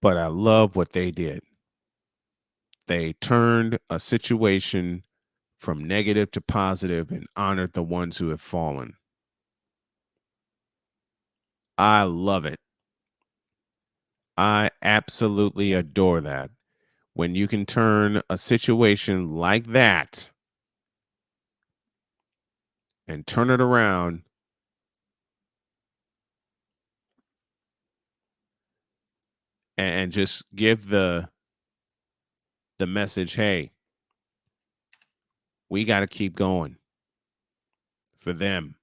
Speaker 4: But I love what they did. They turned a situation from negative to positive and honored the ones who have fallen. I love it. I absolutely adore that. When you can turn a situation like that and turn it around and just give the message, hey, we got to keep going for them.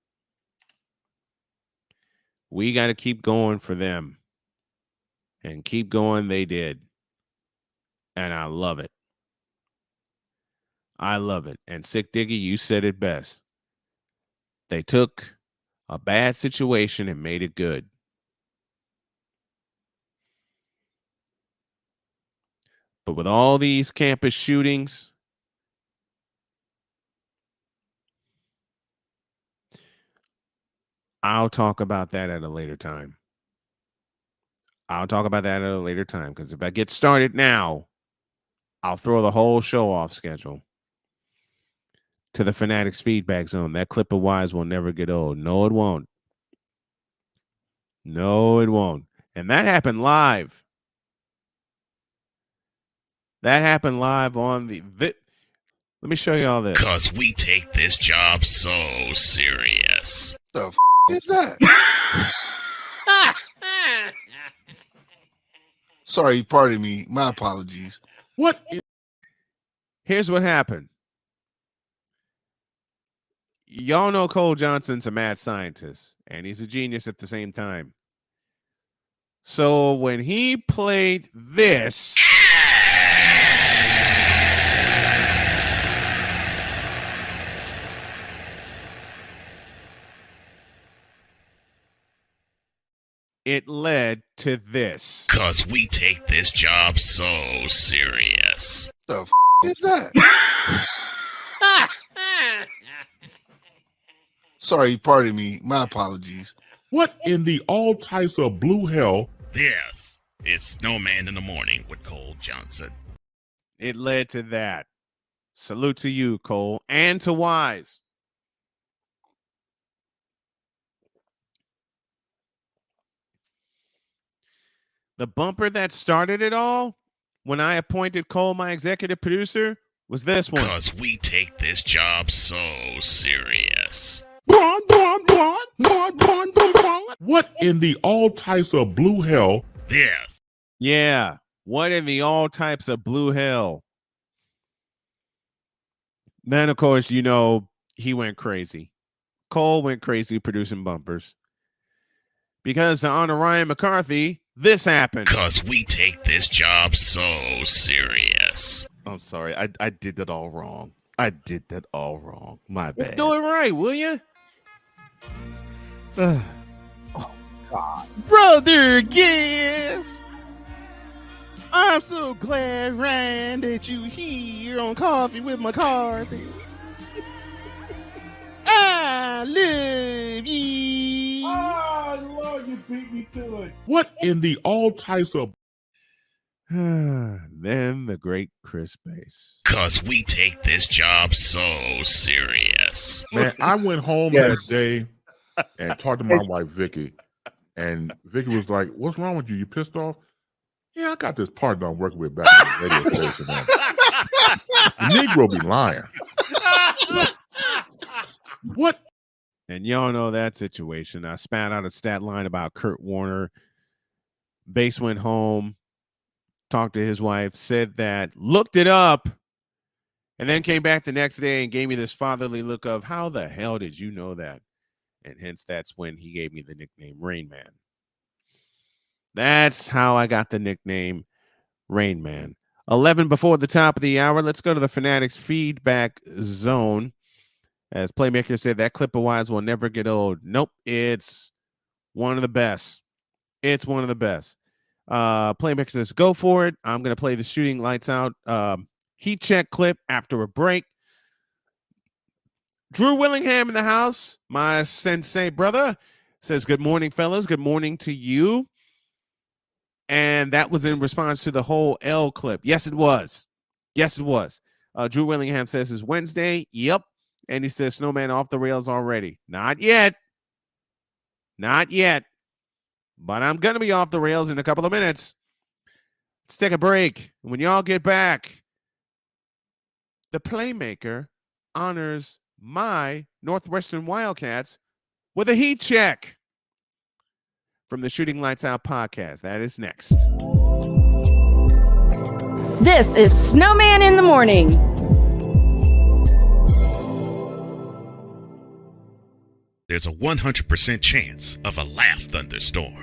Speaker 4: We got to keep going for them. And keep going, they did. And I love it. I love it. And Sick Diggy, you said it best. They took a bad situation and made it good. But with all these campus shootings, I'll talk about that at a later time. Because if I get started now, I'll throw the whole show off schedule. To the Fanatics feedback zone. That clip of Wise will never get old. No, it won't. No, it won't. And that happened live. That happened live on the let me show you all this.
Speaker 6: Because we take this job so serious.
Speaker 15: The f is that? Sorry, pardon me. My apologies.
Speaker 12: What?
Speaker 4: Here's what happened. Y'all know Cole Johnson's a mad scientist, and he's a genius at the same time. So when he played this, It led to this.
Speaker 6: 'Cause we take this job so serious.
Speaker 15: The f is that? Sorry, pardon me. My apologies.
Speaker 12: What in the all types of blue hell?
Speaker 6: This is Snowman in the Morning with Cole Johnson.
Speaker 4: It led to that. Salute to you, Cole, and to Wise. The bumper that started it all, when I appointed Cole my executive producer, was this one.
Speaker 6: 'Cause we take this job so serious.
Speaker 12: What in the all types of blue hell?
Speaker 6: This.
Speaker 4: Yeah. What in the all types of blue hell? Then, of course, you know, he went crazy. Cole went crazy producing bumpers. Because to honor Ryan McCarthy, this happened.
Speaker 6: 'Cause we take this job so serious.
Speaker 1: I'm sorry. I did that all wrong. I did that all wrong. My bad.
Speaker 4: Do it right, will you?
Speaker 1: Oh, God. Brother guest, I'm so glad, Ryan, that you here on Coffee with McCarthy. I love you.
Speaker 12: Oh, Lord, you beat me to it. What in the all types of...
Speaker 4: Then the great Chris Bass.
Speaker 6: 'Cause we take this job so serious.
Speaker 12: Man, I went home that day and talked to my wife, Vicky. And Vicky was like, what's wrong with you? You pissed off? Yeah, I got this partner I'm working with back in the radio station. Man. The Negro be lying. What?
Speaker 4: And y'all know that situation. I spat out a stat line about Kurt Warner. Bass went home, talked to his wife, said that, looked it up, and then came back the next day and gave me this fatherly look of, how the hell did you know that? And hence that's when he gave me the nickname Rain Man. That's how I got the nickname Rain Man. 11 before the top of the hour. Let's go to the Fanatics feedback zone. As Playmaker said, that clip of Wise will never get old. Nope, it's one of the best. It's one of the best. Playmaker says, go for it. I'm going to play the Shooting Lights Out heat check clip after a break. Drew Willingham in the house, my sensei brother, says, good morning, fellas. Good morning to you. And that was in response to the whole L clip. Yes, it was. Yes, it was. Drew Willingham says it's Wednesday. Yep. And he says, Snowman off the rails already. Not yet. Not yet. But I'm going to be off the rails in a couple of minutes. Let's take a break. When y'all get back, the Playmaker honors my Northwestern Wildcats with a heat check from the Shooting Lights Out podcast. That is next.
Speaker 3: This is Snowman in the Morning.
Speaker 6: There's a 100% chance of a laugh thunderstorm.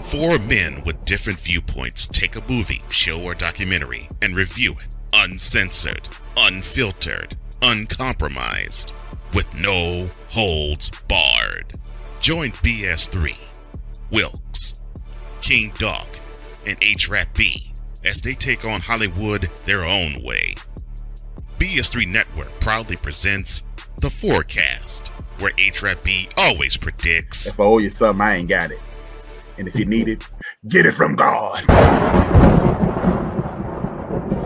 Speaker 6: 4 men with different viewpoints take a movie, show, or documentary and review it uncensored, unfiltered, uncompromised, with no holds barred. Join BS3, Wilkes, King Dog, and H-Rap B as they take on Hollywood their own way. BS3 Network proudly presents The Forecast, where H-Rap B always predicts.
Speaker 7: If I owe you something, I ain't got it. And if you need it, get it from God.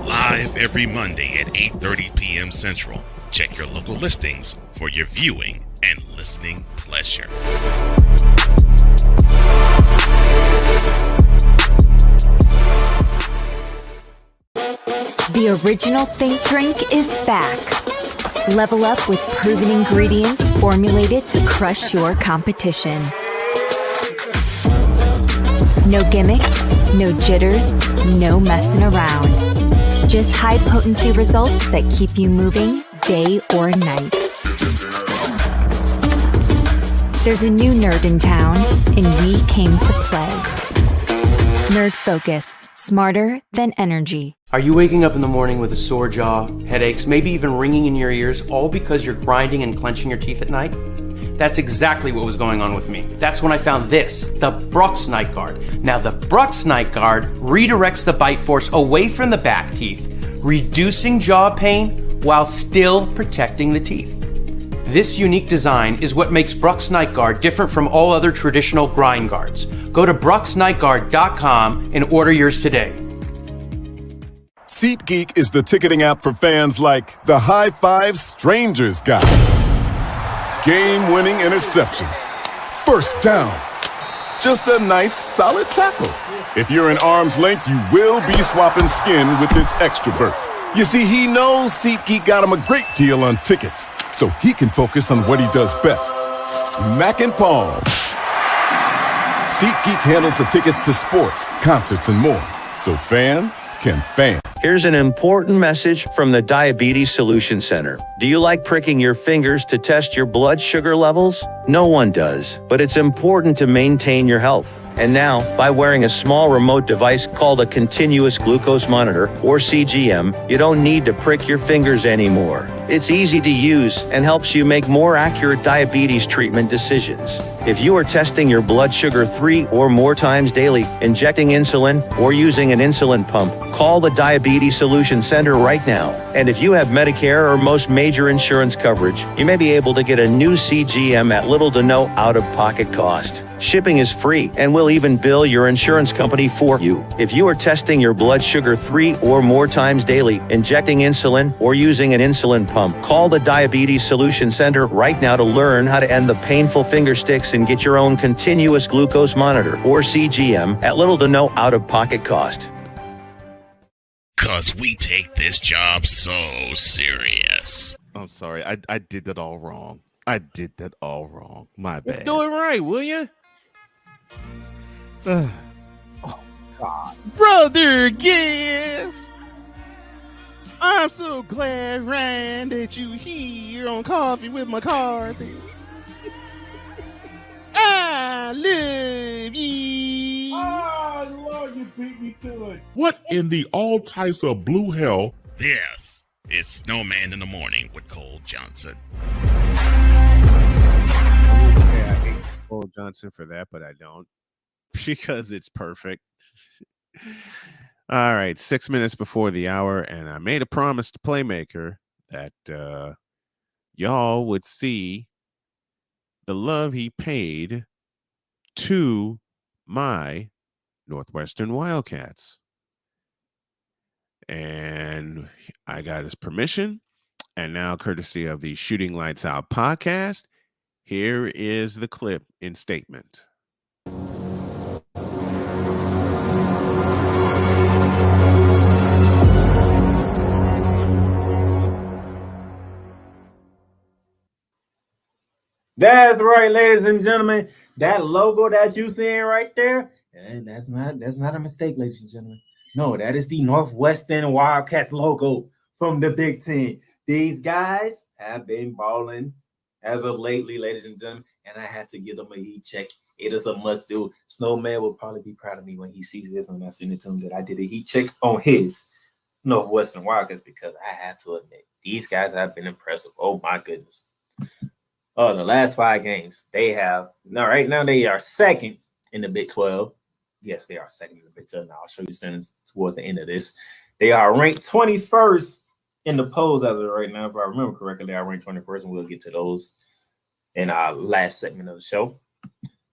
Speaker 6: Live every Monday at 8:30 p.m. Central. Check your local listings for your viewing and listening pleasure.
Speaker 8: The original Think Drink is back. Level up with proven ingredients formulated to crush your competition. No gimmicks, no jitters, no messing around. Just high potency results that keep you moving day or night. There's a new nerd in town, and we came to play. Nerd Focus. Smarter than energy.
Speaker 9: Are you waking up in the morning with a sore jaw, headaches, maybe even ringing in your ears, all because you're grinding and clenching your teeth at night? That's exactly what was going on with me. That's when I found this, the Brooks Night Guard. Now, the Brooks Night Guard redirects the bite force away from the back teeth, reducing jaw pain while still protecting the teeth. This unique design is what makes Brooks Night Guard different from all other traditional grind guards. Go to brooksnightguard.com and order yours today.
Speaker 10: SeatGeek is the ticketing app for fans like the High Five Strangers guy. Game-winning interception. First down. Just a nice, solid tackle. If you're in arm's length, you will be swapping skin with this extrovert. You see, he knows SeatGeek got him a great deal on tickets, so he can focus on what he does best, smacking palms. SeatGeek handles the tickets to sports, concerts, and more, so fans can fan.
Speaker 11: Here's an important message from the Diabetes Solution Center. Do you like pricking your fingers to test your blood sugar levels? No one does, but it's important to maintain your health. And now, by wearing a small remote device called a continuous glucose monitor, or CGM, you don't need to prick your fingers anymore. It's easy to use and helps you make more accurate diabetes treatment decisions. If you are testing your blood sugar 3 or more times daily, injecting insulin, or using an insulin pump, call the Diabetes Solution Center right now. And if you have Medicare or most major insurance coverage, you may be able to get a new CGM at little to no out-of-pocket cost. Shipping is free, and we'll even bill your insurance company for you. If you are testing your blood sugar 3 or more times daily, injecting insulin, or using an insulin pump, call the Diabetes Solution Center right now to learn how to end the painful finger sticks and get your own continuous glucose monitor, or CGM, at little to no out-of-pocket cost.
Speaker 6: 'Cause we take this job so serious.
Speaker 1: I'm sorry. I did that all wrong. I did that all wrong. My bad.
Speaker 4: Do it right, will you?
Speaker 1: Oh, God. Brother guest, I'm so glad, Ryan, that you here on Coffee with McCarthy. I love you.
Speaker 12: Oh, Lord, you beat me to it. What in the all types of blue hell?
Speaker 6: This is Snowman in the Morning with Cole Johnson.
Speaker 4: I hate Cole Johnson for that, but I don't, because it's perfect. All right, 6 minutes before the hour, and I made a promise to Playmaker that y'all would see the love he paid to my Northwestern Wildcats. And I got his permission, and now, courtesy of the Shooting Lights Out podcast, here is the clip in statement.
Speaker 16: That's right, ladies and gentlemen. That logo that you seeing right there, and that's not a mistake, ladies and gentlemen. No, that is the Northwestern Wildcats logo from the Big Ten. These guys have been balling as of lately, ladies and gentlemen, and I had to give them a heat check. It is a must do. Snowman will probably be proud of me when he sees this when I send it to him that I did a heat check on his Northwestern Wildcats, because I have to admit, these guys have been impressive. Oh my goodness. The last 5 games, right now they are second in the Big 12. Yes, they are second in the Big 12. Now I'll show you sentence towards the end of this. They are ranked 21st in the polls as of right now. If I remember correctly, they are ranked 21st, and we'll get to those in our last segment of the show.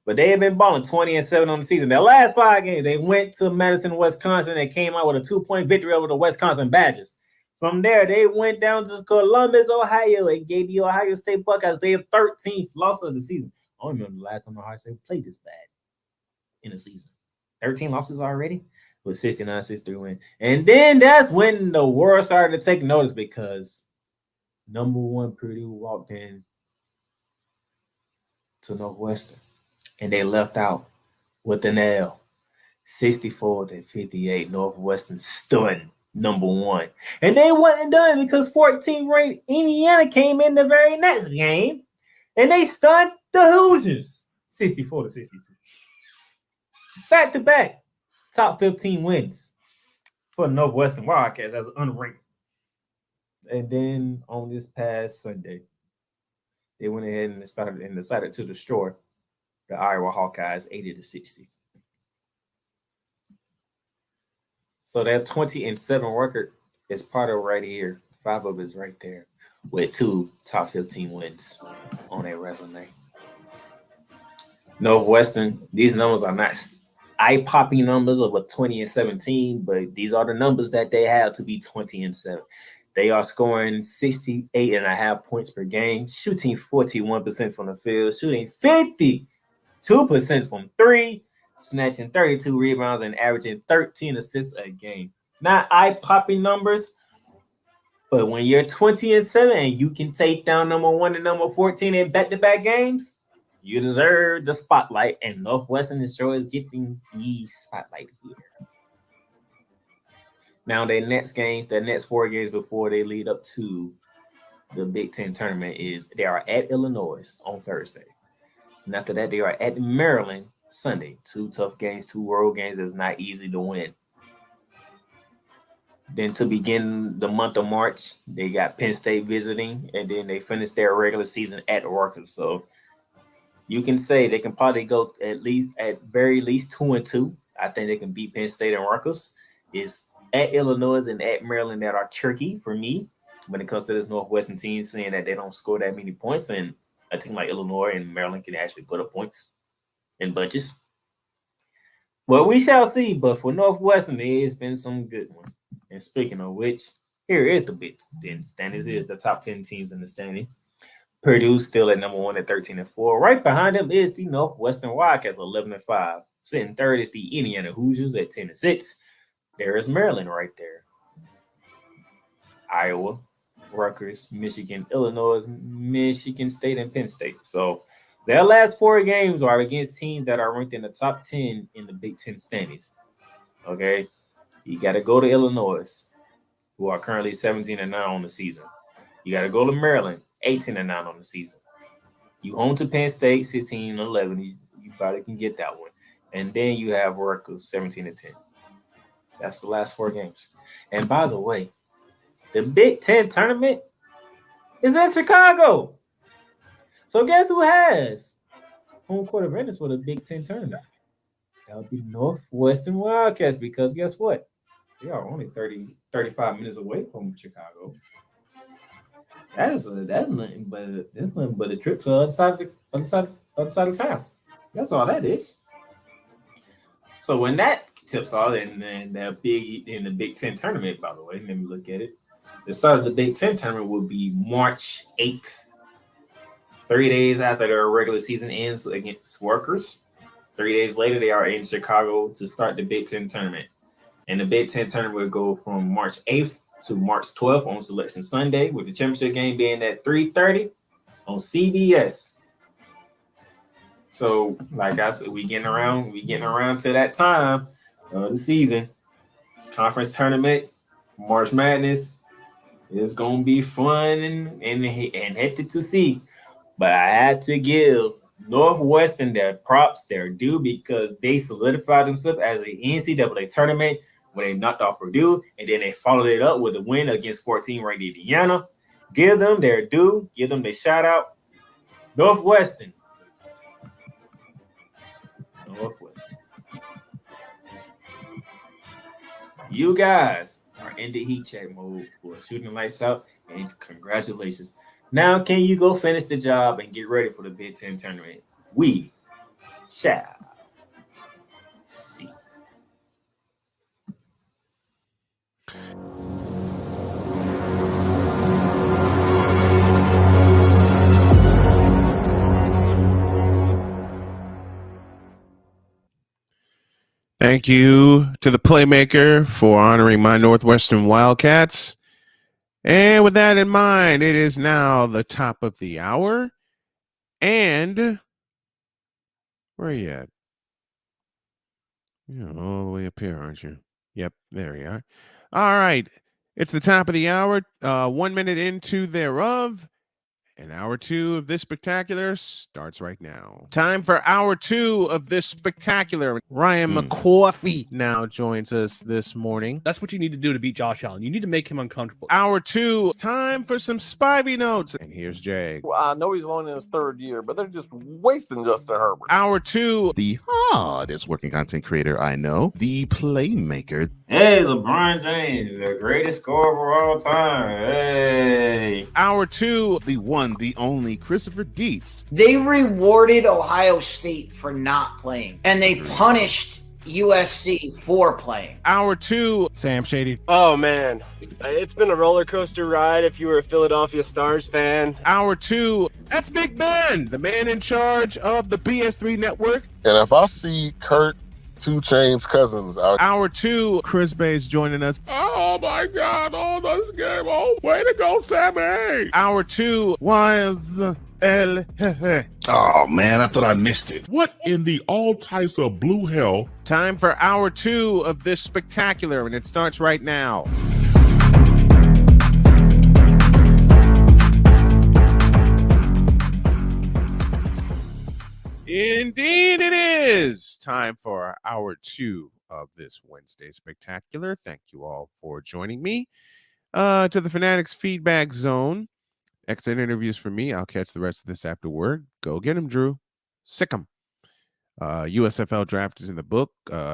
Speaker 16: But they have been balling 20-7 on the season. Their last 5 games, they went to Madison, Wisconsin, and came out with a 2-point victory over the Wisconsin Badgers. From there, they went down to Columbus, Ohio, and gave the Ohio State Buckeyes their 13th loss of the season. I don't remember the last time Ohio State played this bad in a season. 13 losses already with 69-63 win. And then that's when the world started to take notice, because number 1 Purdue walked in to Northwestern, and they left out with an L. 64-58. Northwestern stunned number 1. And they wasn't done, because 14th-ranked Indiana came in the very next game, and they stunned the Hoosiers 64-62. Back-to-back top 15 wins for the Northwestern Wildcats as unranked. And then on this past Sunday, they went ahead and decided to destroy the Iowa Hawkeyes 80-60. So that 20-7 record is part of right here. 5 of it is right there, with 2 top 15 wins on their resume. Northwestern, these numbers are not eye-popping numbers of a 20-17, but these are the numbers that they have to be 20-7. They are scoring 68.5 points per game, shooting 41% from the field, shooting 52% from 3, snatching 32 rebounds, and averaging 13 assists a game. Not eye-popping numbers, but when you're 20-7 and you can take down number 1 and number 14 in back-to-back games, you deserve the spotlight, and Northwestern is sure is getting the spotlight here. Now, their next 4 games before they lead up to the Big Ten tournament they are at Illinois on Thursday. And after that, they are at Maryland Sunday. 2 tough games, 2 road games that's not easy to win. Then to begin the month of March, they got Penn State visiting, and then they finish their regular season at Rutgers. So you can say they can probably go at very least 2-2. I think they can beat Penn State and Rutgers. It's at Illinois and at Maryland that are tricky for me when it comes to this Northwestern team, saying that they don't score that many points, and a team like Illinois and Maryland can actually put up points in bunches. Well, we shall see, but for Northwestern, there has been some good ones. And speaking of which, here is the Big Ten standings. Here's the top 10 teams in the standing. Purdue still at number 1 at 13-4. Right behind them is the Northwestern Wildcats, 11-5. Sitting third is the Indiana Hoosiers at 10-6. There is Maryland right there. Iowa, Rutgers, Michigan, Illinois, Michigan State, and Penn State. So their last 4 games are against teams that are ranked in the top 10 in the Big Ten standings. Okay? You got to go to Illinois, who are currently 17-9 on the season. You got to go to Maryland, 18-9 on the season. You home to Penn State, 16-11. You probably can get that one. And then you have Rutgers, 17-10. That's the last 4 games. And by the way, the Big Ten tournament is in Chicago. So guess who has home court advantage for the Big Ten tournament? That would be Northwestern Wildcats, because guess what? They are only 35 minutes away from Chicago. That's nothing but a trip to the other side of town. That's all that is. So when that tips off, and the Big Ten tournament, by the way, let me look at it. The start of the Big Ten tournament will be March 8th, 3 days after their regular season ends against Rutgers. 3 days later, they are in Chicago to start the Big Ten tournament. And the Big Ten tournament will go from March 8th to March 12th on Selection Sunday, with the championship game being at 3:30 on CBS. So, like I said, we getting around to that time of the season. Conference tournament, March Madness. It's gonna be fun and hectic to see. But I had to give Northwestern their props, their due, because they solidified themselves as an NCAA tournament when they knocked off Purdue, and then they followed it up with a win against 14-ranked Indiana. Give them their due, give them their shout out. Northwestern. You guys are in the heat check mode for shooting the lights out, and congratulations. Now, can you go finish the job and get ready for the Big Ten tournament? We shall see.
Speaker 4: Thank you to the Playmaker for honoring my Northwestern Wildcats. And with that in mind, it is now the top of the hour. And where are you at? You're all the way up here, aren't you? Yep, there you are. All right. It's the top of the hour, 1 minute into thereof. And hour 2 of this spectacular starts right now. Time for hour 2 of this spectacular. Ryan McCoffey now joins us this morning.
Speaker 17: That's what you need to do to beat Josh Allen. You need to make him uncomfortable.
Speaker 4: Hour 2, time for some Spivey notes. And here's Jay.
Speaker 18: Well, I know he's only in his third year, but they're just wasting Justin Herbert.
Speaker 4: Hour 2,
Speaker 1: the hardest working content creator I know, the playmaker.
Speaker 16: Hey, LeBron James, the greatest scorer of all time. Hey.
Speaker 4: Hour 2,
Speaker 1: the one, the only Christopher Dietz.
Speaker 19: They rewarded Ohio State for not playing, and they punished USC for playing.
Speaker 4: Hour 2, Sam Shady.
Speaker 20: Oh, man. It's been a roller coaster ride if you were a Philadelphia Stars fan.
Speaker 4: Hour 2, that's Big Ben, the man in charge of the BS3 network.
Speaker 21: And if I see Kurt 2 Chainz Cousins out.
Speaker 4: Hour 2, Chris Bay's joining us.
Speaker 12: Oh my God! Oh, this game! Oh, way to go, Sammy!
Speaker 4: Hour 2, was El Jefe.
Speaker 15: Oh man, I thought I missed it.
Speaker 12: What in the all types of blue hell?
Speaker 4: Time for hour 2 of this spectacular, and it starts right now. Indeed it is time for hour 2 of this Wednesday spectacular. Thank you all for joining me. To the Fanatics feedback zone. Exit interviews for me. I'll catch the rest of this afterward. Go get him, Drew. Sick him. USFL draft is in the book.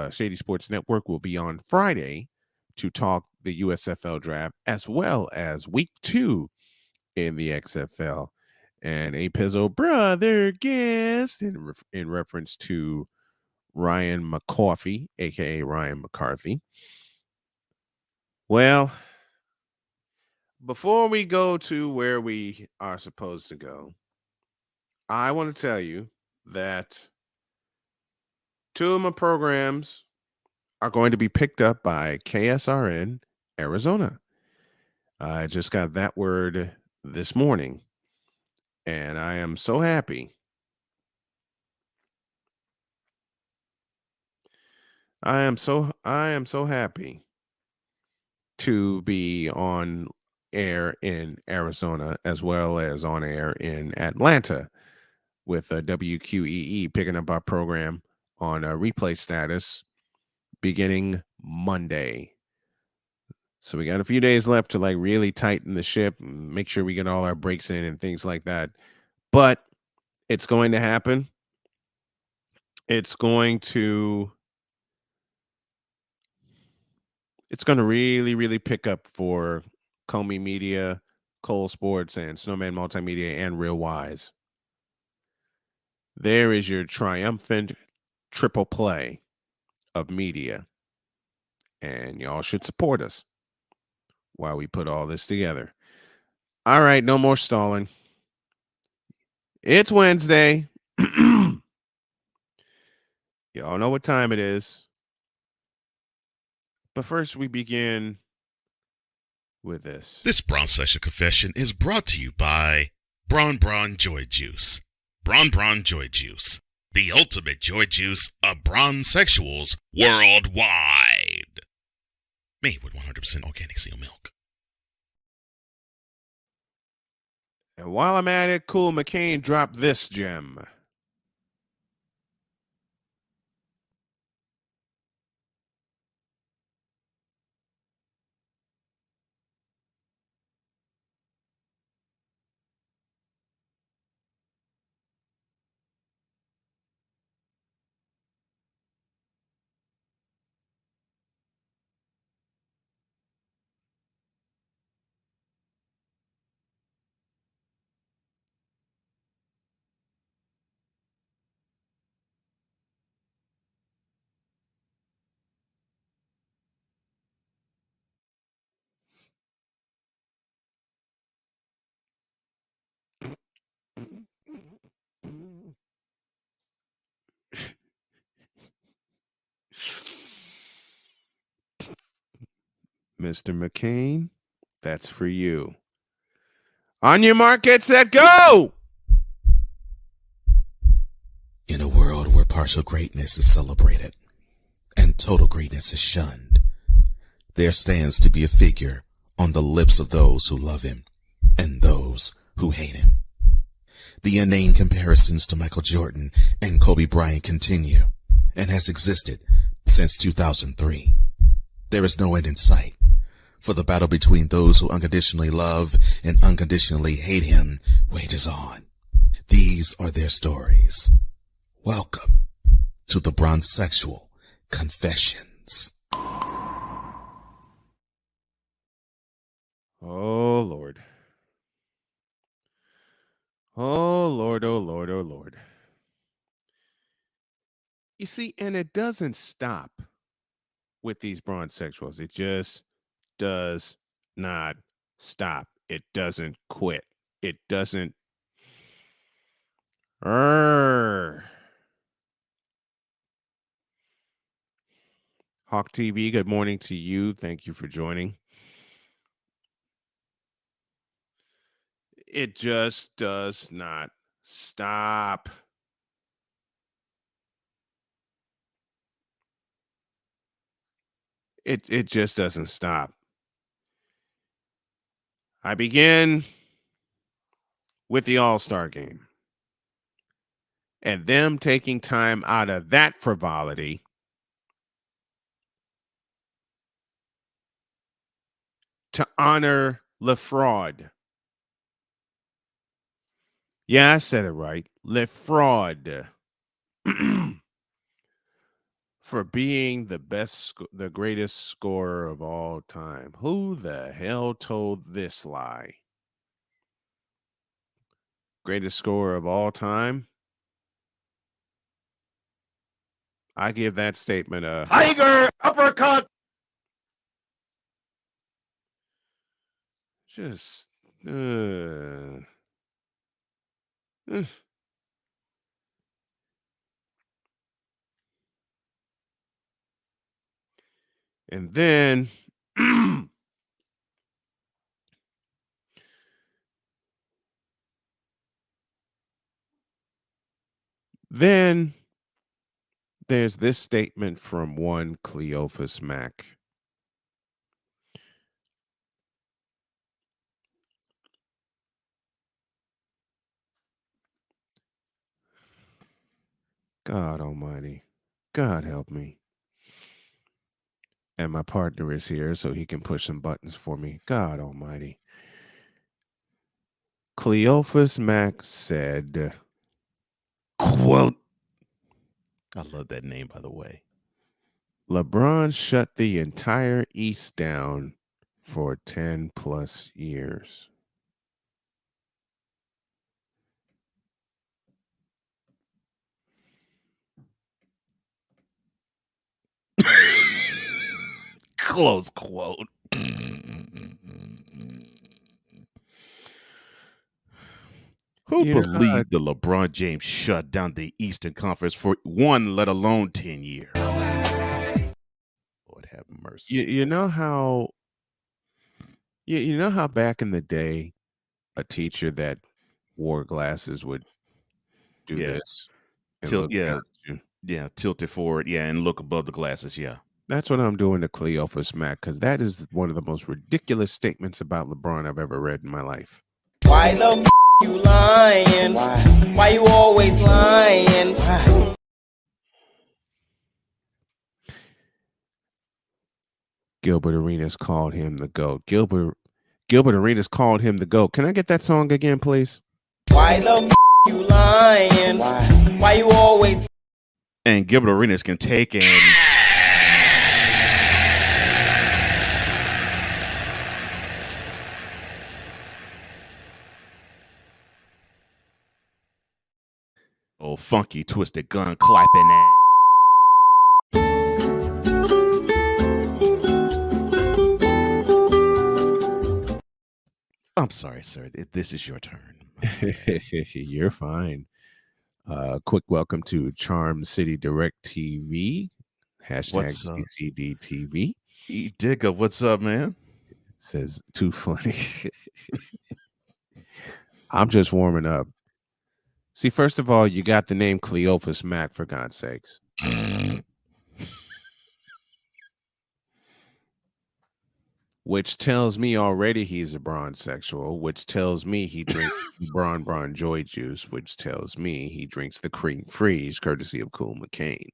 Speaker 4: Shady Sports Network will be on Friday to talk the USFL draft as well as week 2 in the XFL. And a Pizzo brother guest in reference to Ryan McCoffey, aka Ryan McCarthy. Well, before we go to where we are supposed to go, I want to tell you that 2 of my programs are going to be picked up by KSRN Arizona. I just got that word this morning. And I am so happy. I am so happy to be on air in Arizona as well as on air in Atlanta with WQEE picking up our program on a replay status beginning Monday. So we got a few days left to really tighten the ship and make sure we get all our breaks in and things like that. But it's going to happen. It's going to really, really pick up for Comey Media, Cole Sports, and Snowman Multimedia, and Real Wise. There is your triumphant triple play of media. And y'all should support us while we put all this together. All right, no more stalling. It's Wednesday. Y'all know what time it is. But first we begin with this.
Speaker 6: This Braun Session Confession is brought to you by Braun Joy Juice. Braun Joy Juice. The ultimate joy juice of Braun sexuals worldwide. Made with 100% organic seal milk.
Speaker 4: And while I'm at it, Cool McCain dropped this gem. Mr. McCain, that's for you. On your mark, get set, go!
Speaker 6: In a world where partial greatness is celebrated and total greatness is shunned, there stands to be a figure on the lips of those who love him and those who hate him. The inane comparisons to Michael Jordan and Kobe Bryant continue and has existed since 2003. There is no end in sight, for the battle between those who unconditionally love and unconditionally hate him wages on. These are their stories. Welcome to the Bronzexual Confessions.
Speaker 4: Oh, Lord. Oh, Lord, oh, Lord, oh, Lord. You see, and it doesn't stop with these bronzexuals. It just does not stop. It doesn't quit. It doesn't. Hawk TV, good morning to you. Thank you for joining. It just does not stop. It just doesn't stop. I begin with the All-Star game and them taking time out of that frivolity to honor LeFraud. Yeah, I said it right. LeFraud. For being the greatest scorer of all time. Who the hell told this lie? Greatest scorer of all time? I give that statement a
Speaker 5: Tiger uppercut.
Speaker 4: just uh, and then then there's this statement from one Cleophas Mack. God almighty. God help me. And my partner is here so he can push some buttons for me. God almighty. Cleophas Mack said,
Speaker 1: quote, I love that name, by the way.
Speaker 4: LeBron shut the entire East down for 10 plus years.
Speaker 1: Close quote. Who believed that LeBron James shut down the Eastern Conference for one, let alone 10 years? Lord have mercy.
Speaker 4: You know how you know how back in the day a teacher that wore glasses would do this and look down at you?
Speaker 1: Yeah, tilt it forward, and look above the glasses,
Speaker 4: That's what I'm doing to Cleophas Mack, because that is one of the most ridiculous statements about LeBron I've ever read in my life.
Speaker 2: Why the you lying? Why you always lying?
Speaker 4: Gilbert Arenas called him the GOAT. Gilbert Arenas called him the GOAT. Can I get that song again, please?
Speaker 2: Why the you lying? Why you always?
Speaker 1: And Gilbert Arenas can take and oh, funky, twisted, gun clapping ass. I'm sorry, sir. This is your turn.
Speaker 4: You're fine. Quick welcome to Charm City Direct TV. Hashtag CCDTV.
Speaker 1: E Digga, what's up, man?
Speaker 4: Says too funny. I'm just warming up. See, first of all, you got the name Cleophas Mack, for God's sakes. which tells me already he's a bronzexual, which tells me he drinks Bron Joy Juice, which tells me he drinks the Cream Freeze, courtesy of Cool McCain.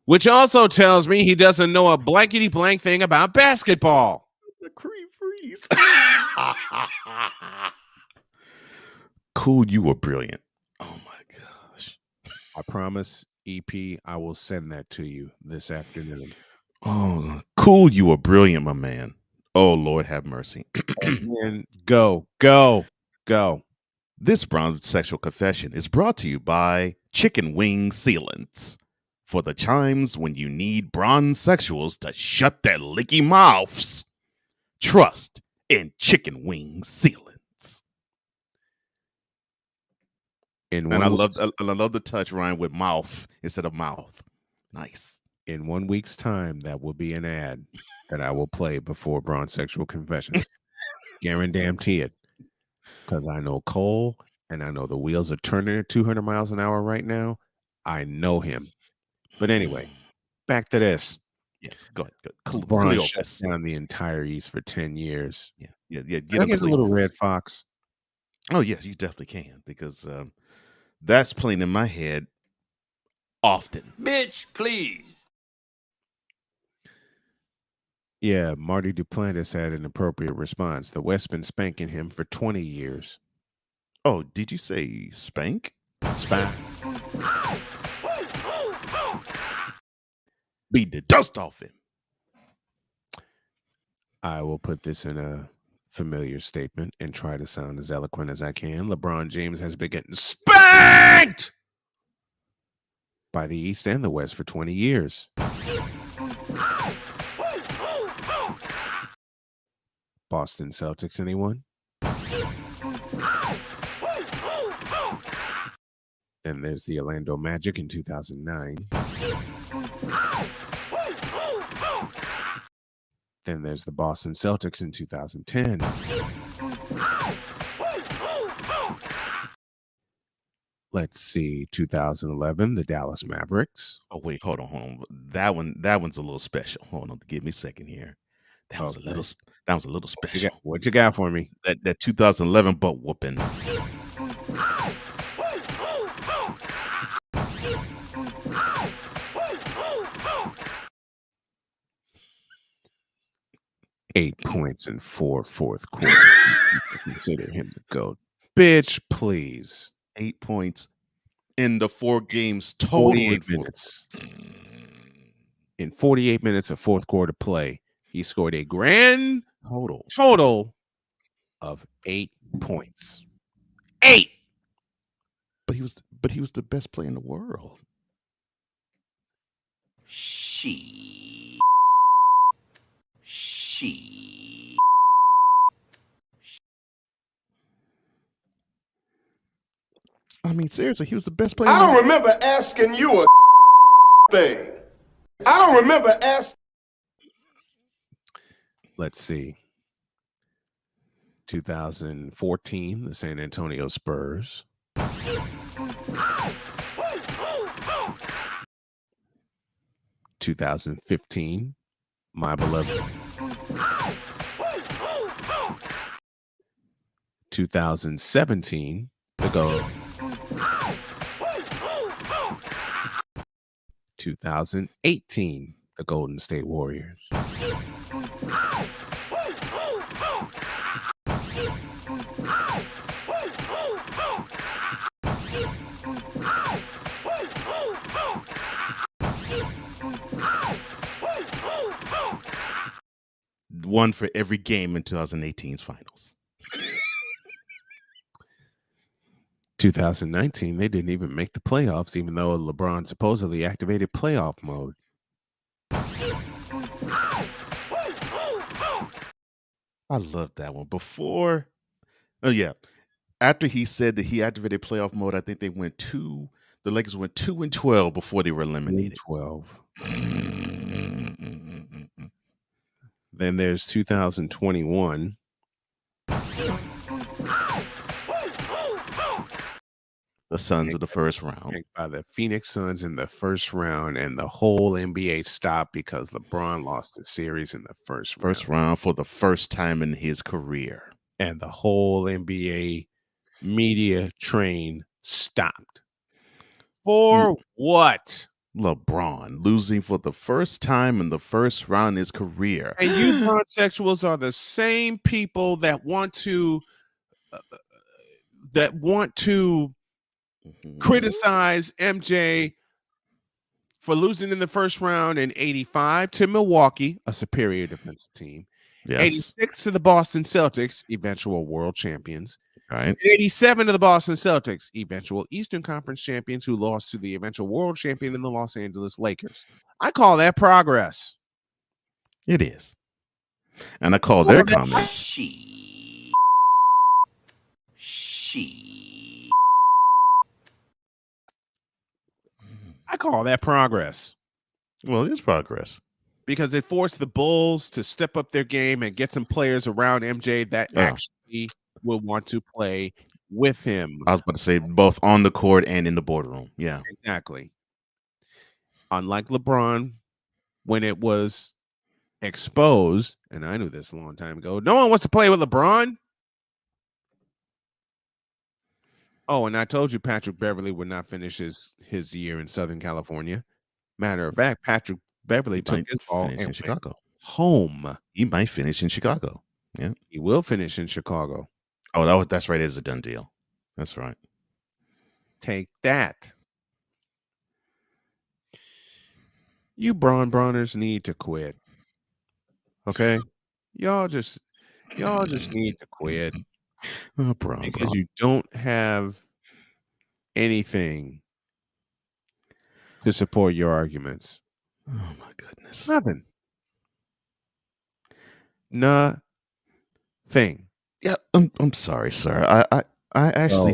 Speaker 4: Which also tells me he doesn't know a blankety blank thing about basketball.
Speaker 1: The Cream Freeze. Cool, you were brilliant. Oh my gosh.
Speaker 4: I promise, EP, I will send that to you this afternoon.
Speaker 1: Oh, Cool, you were brilliant, my man. Oh, Lord have mercy.
Speaker 4: And go.
Speaker 1: This bronzexual confession is brought to you by Chicken Wing Sealants. For the times when you need bronzexuals to shut their leaky mouths, trust in Chicken Wing Sealants. And I love the touch rhyme with mouth instead of mouth. Nice.
Speaker 4: In 1 week's time, that will be an ad that I will play before bronzexual confessions. Guarantee it. Because I know Cole, and I know the wheels are turning at 200 miles an hour right now. I know him. But anyway, back to this.
Speaker 1: Yes, go ahead.
Speaker 4: LeBron shut down the entire East for 10 years.
Speaker 1: Yeah.
Speaker 4: Can I get a little Red Fox?
Speaker 1: Oh, yes, you definitely can, because that's playing in my head often.
Speaker 13: Bitch, please.
Speaker 4: Yeah, Marty Duplantis had an appropriate response. The West's been spanking him for 20 years.
Speaker 1: Oh, did you say spank?
Speaker 4: Spank.
Speaker 1: Beat the dust off him.
Speaker 4: I will put this in a familiar statement and try to sound as eloquent as I can. LeBron James has been getting spanked by the East and the West for 20 years. Boston Celtics, anyone? Then there's the Orlando Magic in 2009. Then there's the Boston Celtics in 2010. Let's see, 2011, the Dallas Mavericks.
Speaker 1: Oh, wait, hold on. That one's a little special. Hold on, give me a second here. That was a little special.
Speaker 4: What you got for me?
Speaker 1: That 2011 butt whooping.
Speaker 4: Eight points in fourth quarter. Consider him the GOAT. Bitch, please.
Speaker 1: 8 points in the 4 games total.
Speaker 4: 48 minutes. In 48 minutes of fourth quarter play, he scored a grand total of 8 points. 8.
Speaker 1: But he was the best player in the world. I mean, seriously, he was the best player.
Speaker 5: I don't remember asking you a thing. I don't remember asking.
Speaker 4: Let's see. 2014, the San Antonio Spurs. 2015, my beloved. 2017, the GOAT. 2018, the Golden State Warriors.
Speaker 1: One for every game in 2018's finals.
Speaker 4: 2019, they didn't even make the playoffs, even though LeBron supposedly activated playoff mode.
Speaker 1: I love that one. Before, after he said that he activated playoff mode, I think they went the Lakers went 2-12 before they were eliminated.
Speaker 4: 12. Then there's 2021.
Speaker 1: The Suns of the first round.
Speaker 4: By the Phoenix Suns in the first round, and the whole NBA stopped because LeBron lost the series in the first round.
Speaker 1: First round for the first time in his career.
Speaker 4: And the whole NBA media train stopped. For what?
Speaker 1: LeBron losing for the first time in the first round in his career.
Speaker 4: And you transsexuals are the same people that want to criticize MJ for losing in the first round in 85 to Milwaukee, a superior defensive team.
Speaker 1: Yes.
Speaker 4: 86 to the Boston Celtics, eventual world champions.
Speaker 1: Right.
Speaker 4: 87 to the Boston Celtics, eventual Eastern Conference champions who lost to the eventual world champion in the Los Angeles Lakers. I call that progress.
Speaker 1: It is. And I call their comments.
Speaker 4: I call that progress.
Speaker 1: Well, it is progress.
Speaker 4: Because it forced the Bulls to step up their game and get some players around MJ that actually will want to play with him.
Speaker 1: I was about to say both on the court and in the boardroom. Yeah.
Speaker 4: Exactly. Unlike LeBron, when it was exposed, and I knew this a long time ago, no one wants to play with LeBron. Oh, and I told you Patrick Beverly would not finish his year in Southern California. Matter of fact, Patrick Beverly took his ball
Speaker 1: in Chicago.
Speaker 4: Home.
Speaker 1: He might finish in Chicago. Yeah.
Speaker 4: He will finish in Chicago.
Speaker 1: Oh, that's right. It is a done deal. That's right.
Speaker 4: Take that. You Brauners need to quit. Okay? Y'all just need to quit. Because you don't have anything to support your arguments.
Speaker 1: Oh my goodness.
Speaker 4: Nothing.
Speaker 1: Yeah, I'm sorry, sir. I actually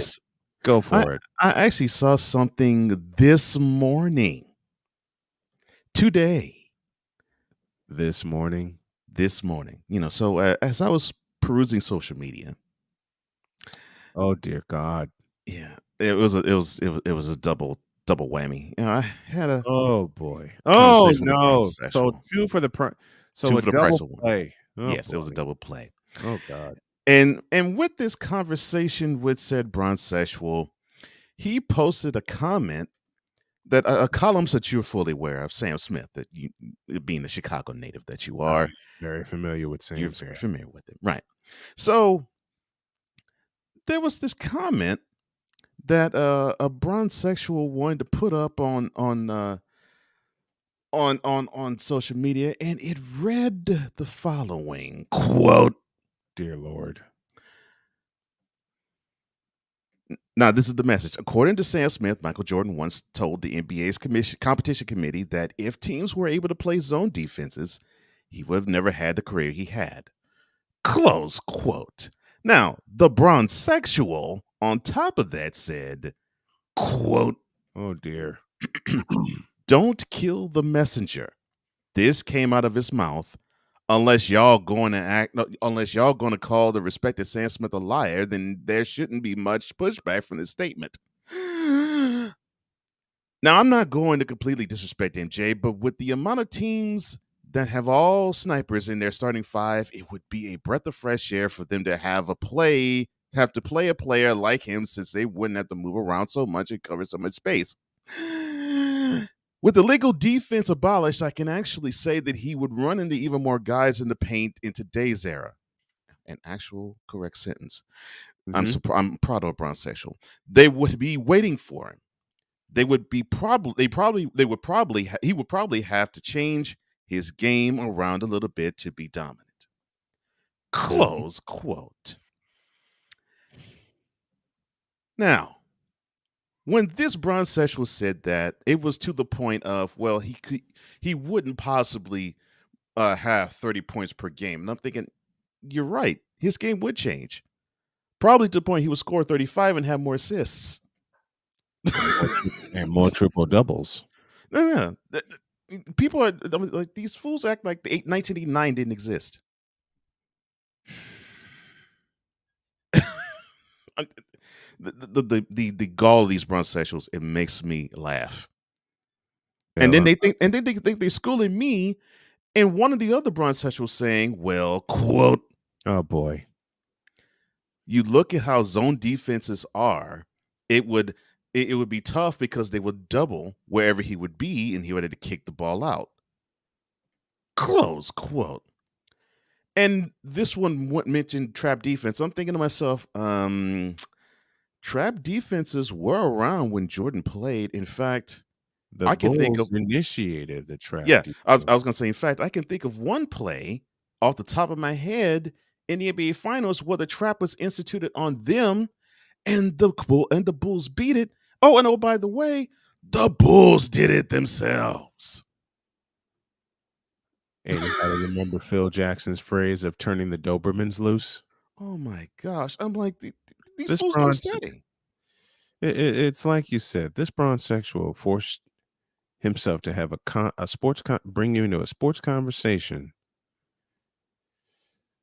Speaker 4: go for it.
Speaker 1: I actually saw something this morning. Today.
Speaker 4: This morning.
Speaker 1: So as I was perusing social media.
Speaker 4: Oh dear God.
Speaker 1: Yeah. It was a double whammy. I had a
Speaker 4: oh boy. Oh no. So two for the
Speaker 1: price of one.
Speaker 4: Play. Oh,
Speaker 1: yes, boy. It was a double play.
Speaker 4: Oh God.
Speaker 1: And with this conversation with said bronsexual, he posted a comment that a column that you're fully aware of, Sam Smith, that you being the Chicago native that you are.
Speaker 4: I'm very familiar with Sam
Speaker 1: You're
Speaker 4: Smith.
Speaker 1: very familiar with it. Right. So there was this comment that a bronsexual wanted to put up on social media, and it read the following quote.
Speaker 4: Dear Lord.
Speaker 1: Now, this is the message. According to Sam Smith, Michael Jordan once told the NBA's competition committee that if teams were able to play zone defenses, he would have never had the career he had. Close quote. Now, the bronsexual on top of that said, quote,
Speaker 4: oh dear.
Speaker 1: Don't kill the messenger. This came out of his mouth. Unless y'all going to call the respected Sam Smith a liar, then there shouldn't be much pushback from this statement. Now, I'm not going to completely disrespect MJ, but with the amount of teams that have all snipers in their starting five, it would be a breath of fresh air for them to have to play a player like him, since they wouldn't have to move around so much and cover so much space. With the legal defense abolished, I can actually say that he would run into even more guys in the paint in today's era. An actual correct sentence.
Speaker 4: Mm-hmm.
Speaker 1: I'm proud of a bronsexual. They would be waiting for him. He would probably have to change his game around a little bit to be dominant. Close quote. Now, when this bronsexual said that, it was to the point of, well, he wouldn't possibly have 30 points per game. And I'm thinking, you're right. His game would change. Probably to the point he would score 35 and have more assists.
Speaker 4: And more triple doubles.
Speaker 1: No. People are like, these fools act like 1989 didn't exist. The gall of these brunch it makes me laugh.
Speaker 4: Hell,
Speaker 1: And then they think they're schooling me. And one of the other brunch saying, well, quote,
Speaker 4: oh boy,
Speaker 1: you look at how zone defenses are, it would be tough because they would double wherever he would be, and he would have to kick the ball out. Close quote. And this one mentioned trap defense. I'm thinking to myself, trap defenses were around when Jordan played. In fact,
Speaker 4: the
Speaker 1: I can think
Speaker 4: Bulls
Speaker 1: of
Speaker 4: initiated the trap.
Speaker 1: yeah.
Speaker 4: defense.
Speaker 1: I was going to say. In fact, I can think of one play off the top of my head in the NBA Finals where the trap was instituted on them, and the Bulls beat it. Oh, and oh, by the way, the Bulls did it themselves.
Speaker 4: Anybody remember Phil Jackson's phrase of turning the Dobermans loose?
Speaker 1: Oh my gosh! I'm like these
Speaker 4: This
Speaker 1: fools don't study.
Speaker 4: It's like you said. This bronsexual forced himself to have a sports bring you into a sports conversation.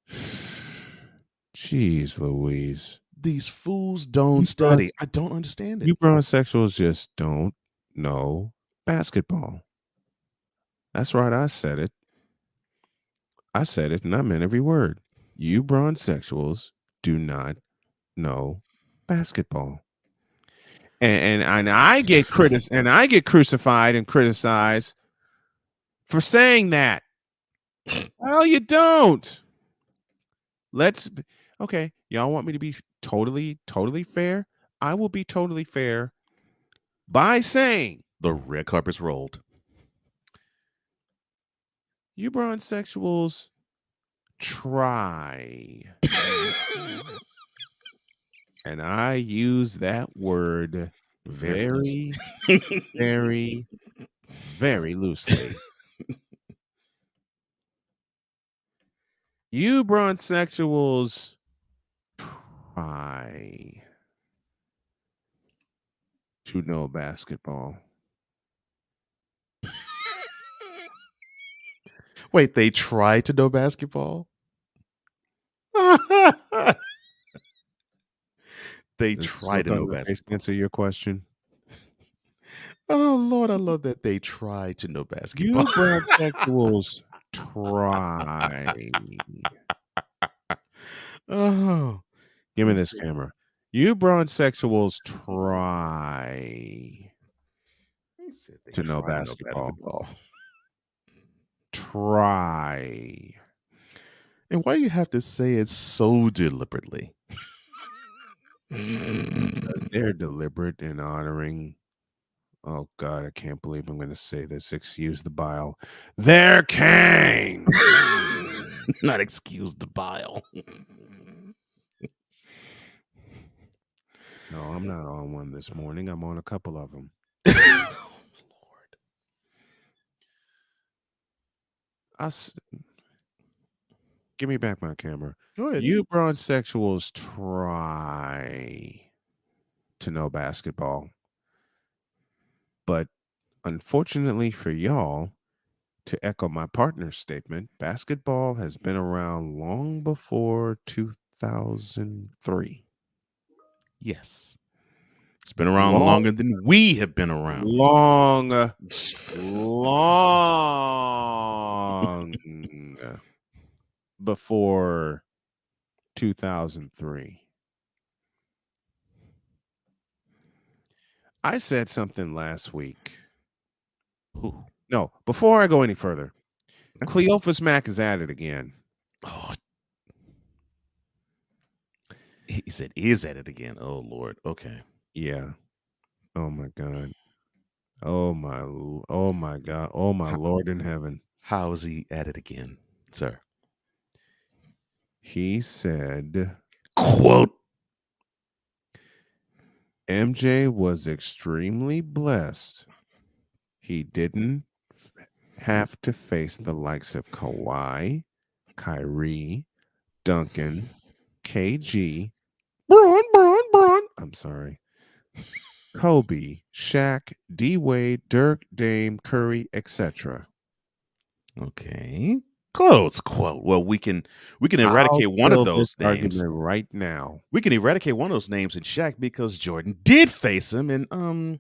Speaker 4: Jeez Louise.
Speaker 1: These fools don't study. I don't understand it.
Speaker 4: You bronsexuals just don't know basketball. That's right. I said it. And I meant every word. You bronsexuals do not know basketball. And I get crucified and criticized for saying that. Well, you don't. Okay, y'all want me to be totally fair? I will be totally fair by saying
Speaker 1: the red carpet's rolled.
Speaker 4: You bronsexuals try. And I use that word very, very, very loosely. You bronsexuals try to know basketball.
Speaker 1: Wait, they try to know basketball? They try to know basketball.
Speaker 4: Answer your question.
Speaker 1: Oh Lord, I love that they try to know basketball.
Speaker 4: You bronsexuals try.
Speaker 1: Oh,
Speaker 4: give me this camera. You bronsexuals try to know basketball. Try.
Speaker 1: And why do you have to say it so deliberately?
Speaker 4: They're deliberate in honoring. Oh God, I can't believe I'm going to say this. Excuse the bile. Their king.
Speaker 1: Not excuse the bile.
Speaker 4: No, I'm not on one this morning. I'm on a couple of them.
Speaker 1: Oh, Lord.
Speaker 4: Give me back my camera.
Speaker 1: Go ahead.
Speaker 4: You bronsexuals try to know basketball. But unfortunately for y'all, to echo my partner's statement, basketball has been around long before 2003.
Speaker 1: Yes. It's been around longer than we have been around.
Speaker 4: Long before 2003. I said something last week.
Speaker 1: Ooh.
Speaker 4: No, before I go any further, Cleophas Mack is at it again.
Speaker 1: Oh, he said is at it again. Oh Lord. Okay.
Speaker 4: Yeah. Oh my God. Oh my God. Oh my Lord in heaven.
Speaker 1: How is he at it again, sir?
Speaker 4: He said,
Speaker 1: quote,
Speaker 4: MJ was extremely blessed. He didn't have to face the likes of Kawhi, Kyrie, Duncan, KG, Bron. I'm sorry. Kobe, Shaq, D Wade, Dirk, Dame, Curry, etc.
Speaker 1: Okay. Close quote. Well, we can
Speaker 4: I'll
Speaker 1: eradicate one of
Speaker 4: fill this
Speaker 1: those names.
Speaker 4: argument right now.
Speaker 1: We can eradicate one of those names in Shaq because Jordan did face him, and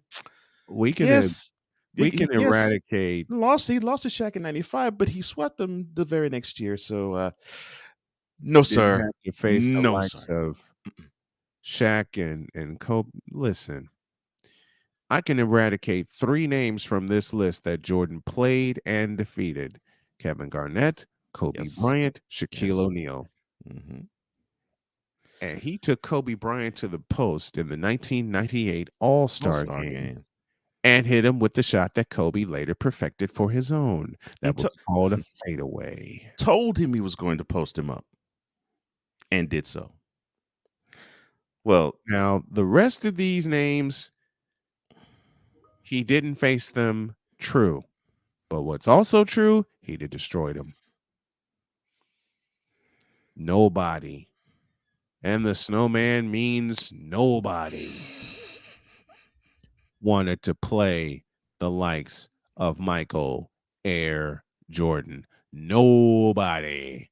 Speaker 4: We can
Speaker 1: yes, yes,
Speaker 4: eradicate.
Speaker 1: he lost to Shaq in '95, but he swept him the very next year. So, no,
Speaker 4: Didn't
Speaker 1: sir,
Speaker 4: have to face the
Speaker 1: no,
Speaker 4: likes
Speaker 1: sir.
Speaker 4: of Shaq and Kobe. Listen, I can eradicate 3 names from this list that Jordan played and defeated: Kevin Garnett, Kobe
Speaker 1: Yes.
Speaker 4: Bryant, Shaquille
Speaker 1: Yes.
Speaker 4: O'Neal.
Speaker 1: Mm-hmm.
Speaker 4: And he took Kobe Bryant to the post in the 1998 All-Star game and hit him with the shot that Kobe later perfected for his own. That was called a fadeaway.
Speaker 1: Told him he was going to post him up, and did so. Well,
Speaker 4: now the rest of these names, he didn't face them. True. But what's also true, he did destroy them. Nobody. And the Snowman means nobody wanted to play the likes of Michael Air Jordan. Nobody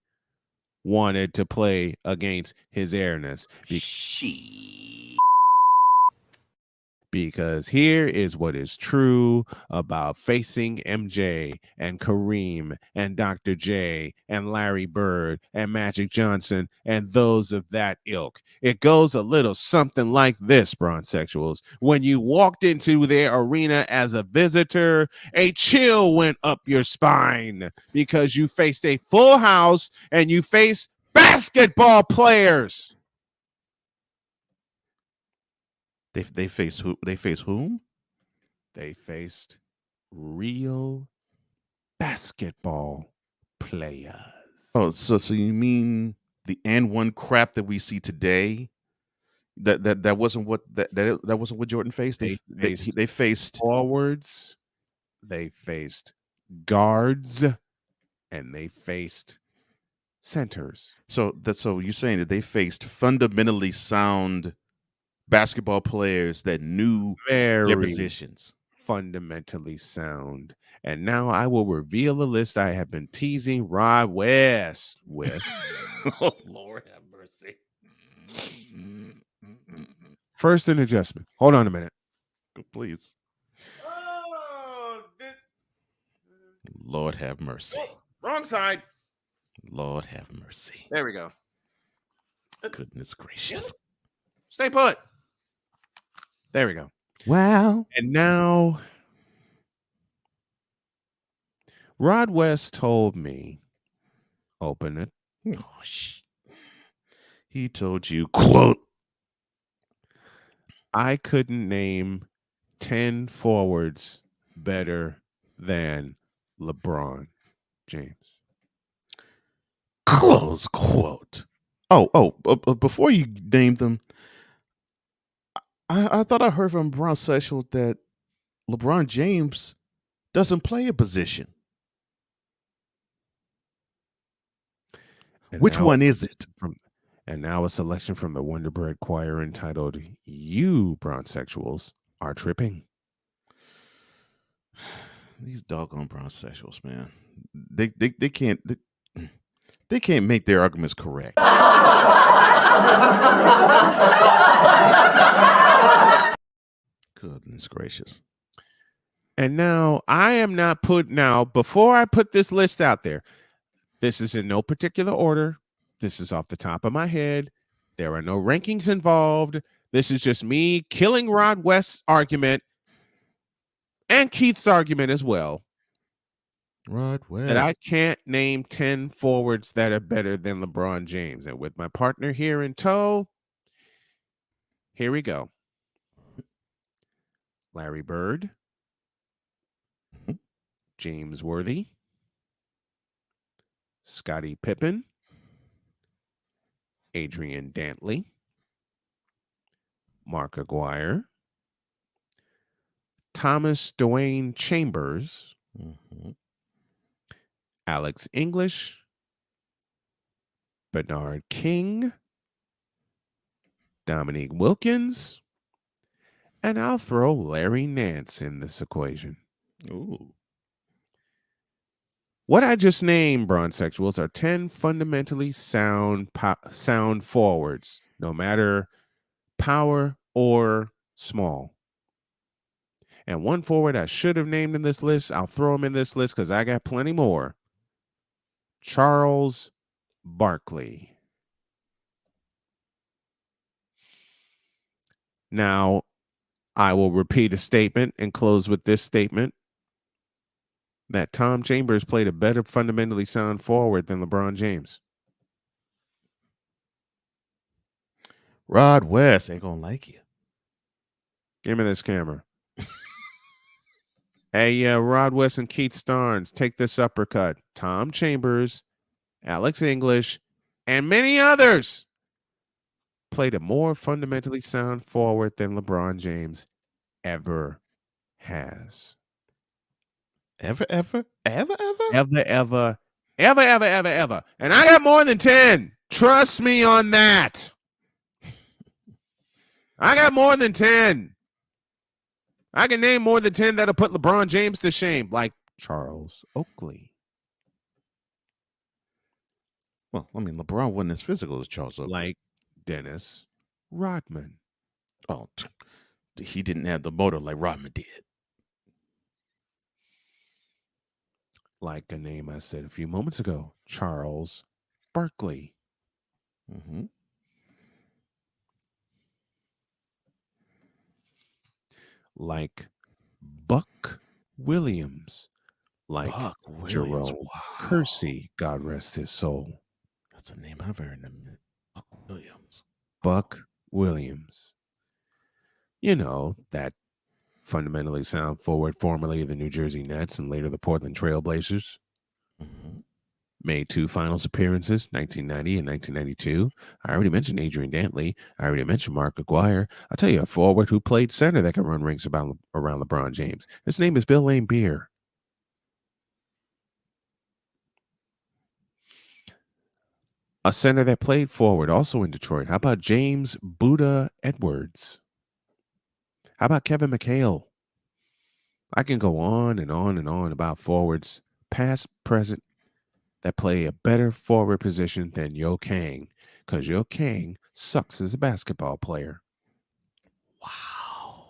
Speaker 4: wanted to play against his airness. Because here is what is true about facing MJ and Kareem and Dr. J and Larry Bird and Magic Johnson and those of that ilk. It goes a little something like this, Bronzexuals. When you walked into their arena as a visitor, a chill went up your spine because you faced a full house and you faced basketball players.
Speaker 1: They faced who? They faced whom?
Speaker 4: They faced real basketball players.
Speaker 1: Oh, so you mean the N1 crap that we see today? That wasn't what that wasn't what Jordan faced. They faced
Speaker 4: forwards, they faced guards, and they faced centers.
Speaker 1: So you're saying that they faced fundamentally sound basketball players that knew their positions.
Speaker 4: Fundamentally sound. And now I will reveal the list I have been teasing Rod West with.
Speaker 1: Oh, Lord have mercy.
Speaker 4: First, an adjustment. Hold on a minute.
Speaker 1: Please. Lord have mercy.
Speaker 4: Wrong side.
Speaker 1: Lord have mercy.
Speaker 4: There we go.
Speaker 1: Goodness gracious.
Speaker 4: Stay put. There we go.
Speaker 1: Wow.
Speaker 4: And now, Rod West told me, open it.
Speaker 1: Oh, he told you, quote,
Speaker 4: I couldn't name 10 forwards better than LeBron James.
Speaker 1: Close quote. Before you named them, I thought I heard from Bronzexual that LeBron James doesn't play a position.
Speaker 4: And
Speaker 1: which one is it?
Speaker 4: And now a selection from the Wonderbread Choir entitled "You Bronzexuals Are Tripping."
Speaker 1: These doggone Bronzexuals, man. They can't make their arguments correct. Goodness gracious.
Speaker 4: And now I am not before I put this list out there, this is in no particular order. This is off the top of my head. There are no rankings involved. This is just me killing Rod West's argument and Keith's argument as well.
Speaker 1: Rod West.
Speaker 4: That I can't name 10 forwards that are better than LeBron James. And with my partner here in tow, here we go. Larry Bird, James Worthy, Scottie Pippen, Adrian Dantley, Mark Aguirre, Thomas Dwayne Chambers, Alex English, Bernard King, Dominique Wilkins, and I'll throw Larry Nance in this equation.
Speaker 1: Ooh.
Speaker 4: What I just named, bronzexuals, are 10 fundamentally sound forwards, no matter power or small. And one forward I should have named in this list, I'll throw him in this list because I got plenty more. Charles Barkley. Now, I will repeat a statement and close with this statement that Tom Chambers played a better fundamentally sound forward than LeBron James.
Speaker 1: Rod West ain't gonna like you.
Speaker 4: Give me this camera. Hey, Rod West and Keith Starnes, take this uppercut. Tom Chambers, Alex English, and many others played a more fundamentally sound forward than LeBron James ever has.
Speaker 1: Ever.
Speaker 4: And I got more than 10. Trust me on that. I got more than 10. I can name more than 10 that'll put LeBron James to shame, like Charles Oakley.
Speaker 1: Well, I mean, LeBron wasn't as physical as Charles Oakley.
Speaker 4: Like Dennis Rodman.
Speaker 1: Oh, he didn't have the motor like Rodman did.
Speaker 4: Like a name I said a few moments ago, Charles Barkley.
Speaker 1: Mm-hmm.
Speaker 4: Like Buck Williams. Like Jerome Kersey, God rest his soul.
Speaker 1: That's a name I've heard in a minute. Buck Williams.
Speaker 4: Buck Williams. You know, that fundamentally sound forward, formerly the New Jersey Nets and later the Portland Trail Blazers.
Speaker 1: Mm-hmm.
Speaker 4: Made 2 finals appearances, 1990 and 1992. I already mentioned Adrian Dantley. I already mentioned Mark Aguirre. I'll tell you a forward who played center that can run rings around LeBron James. His name is Bill Laimbeer. A center that played forward, also in Detroit. How about James Buddha Edwards? How about Kevin McHale? I can go on and on and on about forwards, past, present, that play a better forward position than Yo Kang, because Yo Kang sucks as a basketball player.
Speaker 1: Wow.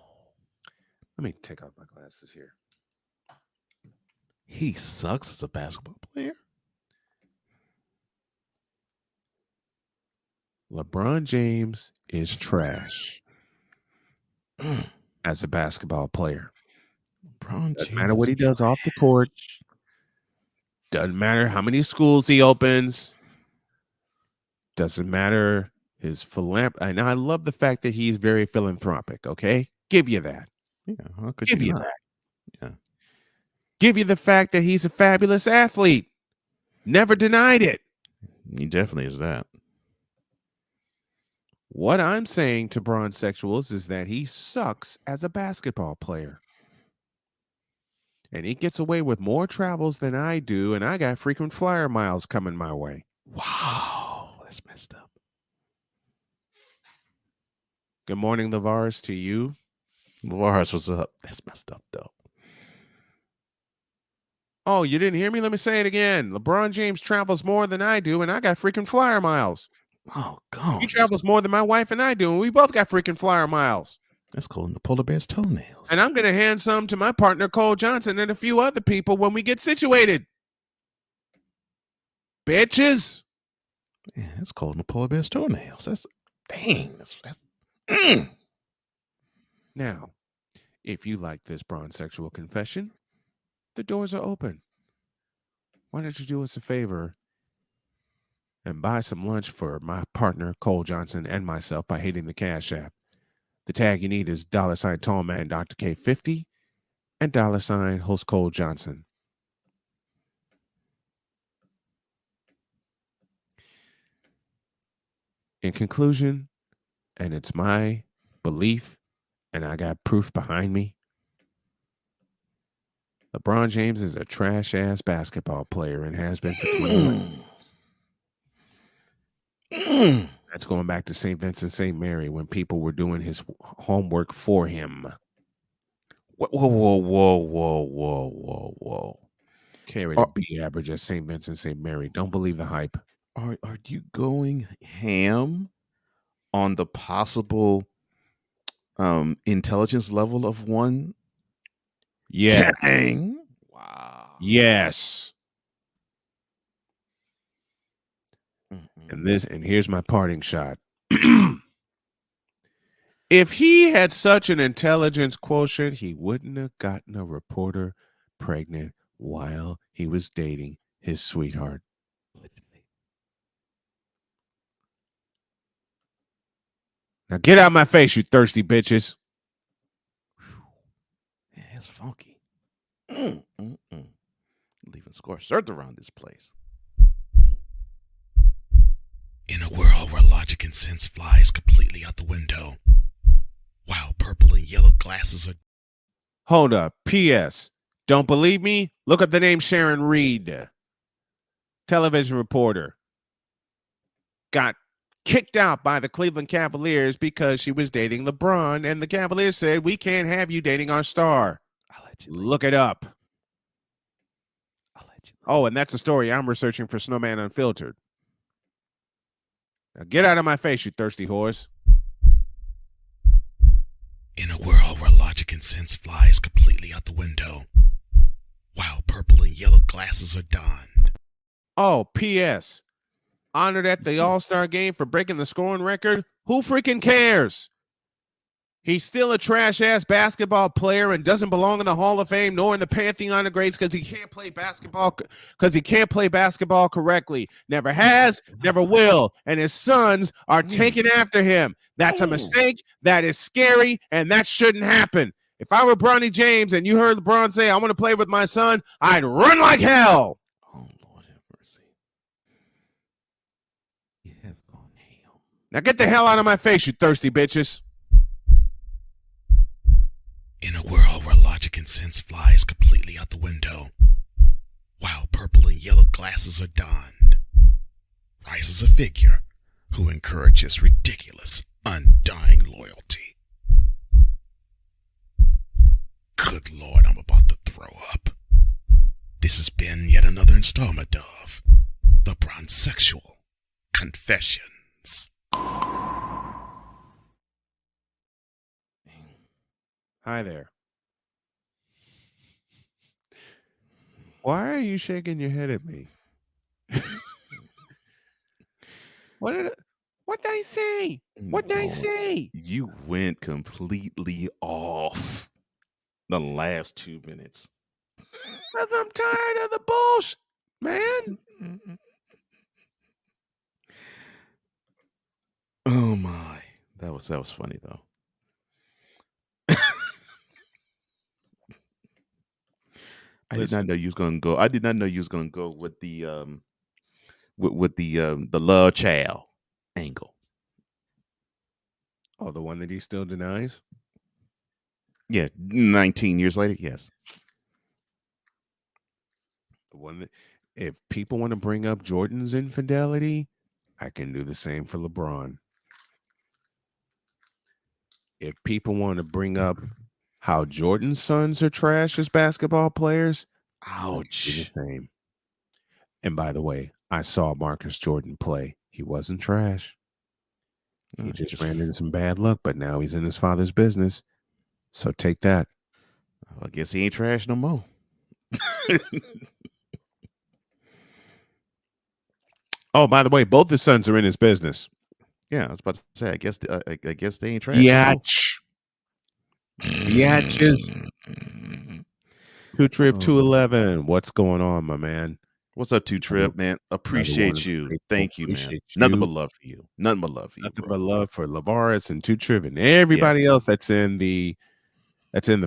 Speaker 4: Let me take out my glasses here.
Speaker 1: He sucks as a basketball player?
Speaker 4: LeBron James is trash as a basketball player. Doesn't matter what he does off the court. Doesn't matter how many schools he opens. Doesn't matter his philanthropy. And I love the fact that he's very philanthropic. Okay, give you that.
Speaker 1: Yeah, how could
Speaker 4: give
Speaker 1: you
Speaker 4: you
Speaker 1: not?
Speaker 4: that.
Speaker 1: Yeah.
Speaker 4: Give you the fact that he's a fabulous athlete. Never denied it.
Speaker 1: He definitely is that.
Speaker 4: What I'm saying to bronzexuals is that he sucks as a basketball player. And he gets away with more travels than I do, and I got frequent flyer miles coming my way.
Speaker 1: Wow, that's messed up.
Speaker 4: Good morning, Lavaris, to you.
Speaker 1: Lavaris, what's up? That's messed up, though.
Speaker 4: Oh, you didn't hear me? Let me say it again. LeBron James travels more than I do, and I got freaking flyer miles.
Speaker 1: Oh, God.
Speaker 4: He travels more than my wife and I do, and we both got freaking flyer miles.
Speaker 1: That's called the polar bear's toenails.
Speaker 4: And I'm going to hand some to my partner, Cole Johnson, and a few other people when we get situated. Bitches.
Speaker 1: Yeah, that's called the polar bear's toenails. That's, dang.
Speaker 4: Now, if you like this bronzexual confession, the doors are open. Why don't you do us a favor and buy some lunch for my partner, Cole Johnson, and myself by hitting the Cash App. The tag you need is $ Tallman Dr. K50 and $ host Cole Johnson. In conclusion, and it's my belief, and I got proof behind me, LeBron James is a trash-ass basketball player and has been for 21 years. That's going back to St. Vincent St. Mary when people were doing his homework for him.
Speaker 1: Whoa.
Speaker 4: Carry the B average at St. Vincent St. Mary. Don't believe the hype.
Speaker 1: Are you going ham on the possible intelligence level of one?
Speaker 4: Yes.
Speaker 1: Dang.
Speaker 4: Yes. And here's my parting shot. If he had such an intelligence quotient, he wouldn't have gotten a reporter pregnant while he was dating his sweetheart. Now get out of my face, you thirsty bitches.
Speaker 1: Yeah, it's funky. Leaving scorched earth around this place.
Speaker 6: In a world where logic and sense flies completely out the window, while purple and yellow glasses are...
Speaker 4: Hold up. P.S. Don't believe me? Look up the name Sharon Reed. Television reporter. Got kicked out by the Cleveland Cavaliers because she was dating LeBron, and the Cavaliers said, we can't have you dating our star. Look it up. Oh, and that's a story I'm researching for Snowman Unfiltered. Now get out of my face, you thirsty whores.
Speaker 6: In a world where logic and sense flies completely out the window, while purple and yellow glasses are donned.
Speaker 4: Oh, P.S. Honored at the All-Star game for breaking the scoring record. Who freaking cares? He's still a trash-ass basketball player and doesn't belong in the Hall of Fame nor in the Pantheon of Greats because he can't play basketball correctly. Never has, never will. And his sons are taking after him. That's a mistake. That is scary, and that shouldn't happen. If I were Bronny James and you heard LeBron say, I want to play with my son, I'd run like hell.
Speaker 1: Oh, Lord have mercy. Yes, oh, damn.
Speaker 4: Now get the hell out of my face, you thirsty bitches.
Speaker 6: In a world where logic and sense flies completely out the window, while purple and yellow glasses are donned, rises a figure who encourages ridiculous, undying loyalty. Good Lord, I'm about to throw up. This has been yet another installment of The Bronzexual Confessions.
Speaker 4: Hi there. Why are you shaking your head at me? What did I say? What did I say?
Speaker 1: You went completely off the last 2 minutes.
Speaker 4: Because I'm tired of the bullshit, man.
Speaker 1: Oh my. That was funny though. I did not know you was gonna go. I did not know you was gonna go with the the love child angle.
Speaker 4: Oh, the one that he still denies?
Speaker 1: Yeah, 19 years later, yes.
Speaker 4: The one that, if people want to bring up Jordan's infidelity, I can do the same for LeBron. If people want to bring up how Jordan's sons are trash as basketball players,
Speaker 1: ouch.
Speaker 4: Do the same. And by the way, I saw Marcus Jordan play. He wasn't trash. He just ran into some bad luck, but now he's in his father's business. So take that.
Speaker 1: I guess he ain't trash no more.
Speaker 4: Oh, by the way, both his sons are in his business.
Speaker 1: Yeah, I was about to say. I guess they ain't trash.
Speaker 4: Yatch. Yatches. 2Trip 211. What's going on, my man?
Speaker 1: What's up, 2Trip, man? Appreciate you. Thank you, man. Nothing but love for you. Nothing but love for you.
Speaker 4: Nothing but love for Lavaris and 2Trip and everybody else that's in the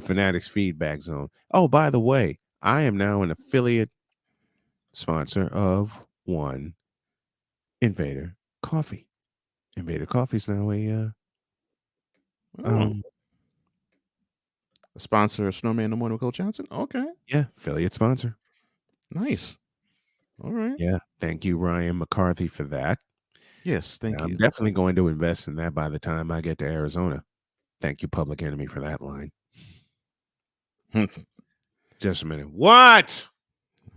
Speaker 4: Fanatics feedback zone. Oh, by the way, I am now an affiliate sponsor of one Invader Coffee. Invader Coffee is now a
Speaker 1: sponsor of Snowman in the Morning with Coach Johnson. Okay.
Speaker 4: Yeah, affiliate sponsor.
Speaker 1: Nice. All right.
Speaker 4: Yeah. Thank you, Ryan McCarthy, for that.
Speaker 1: Yes, thank you.
Speaker 4: I'm definitely going to invest in that by the time I get to Arizona. Thank you, Public Enemy, for that line. Just a minute. What?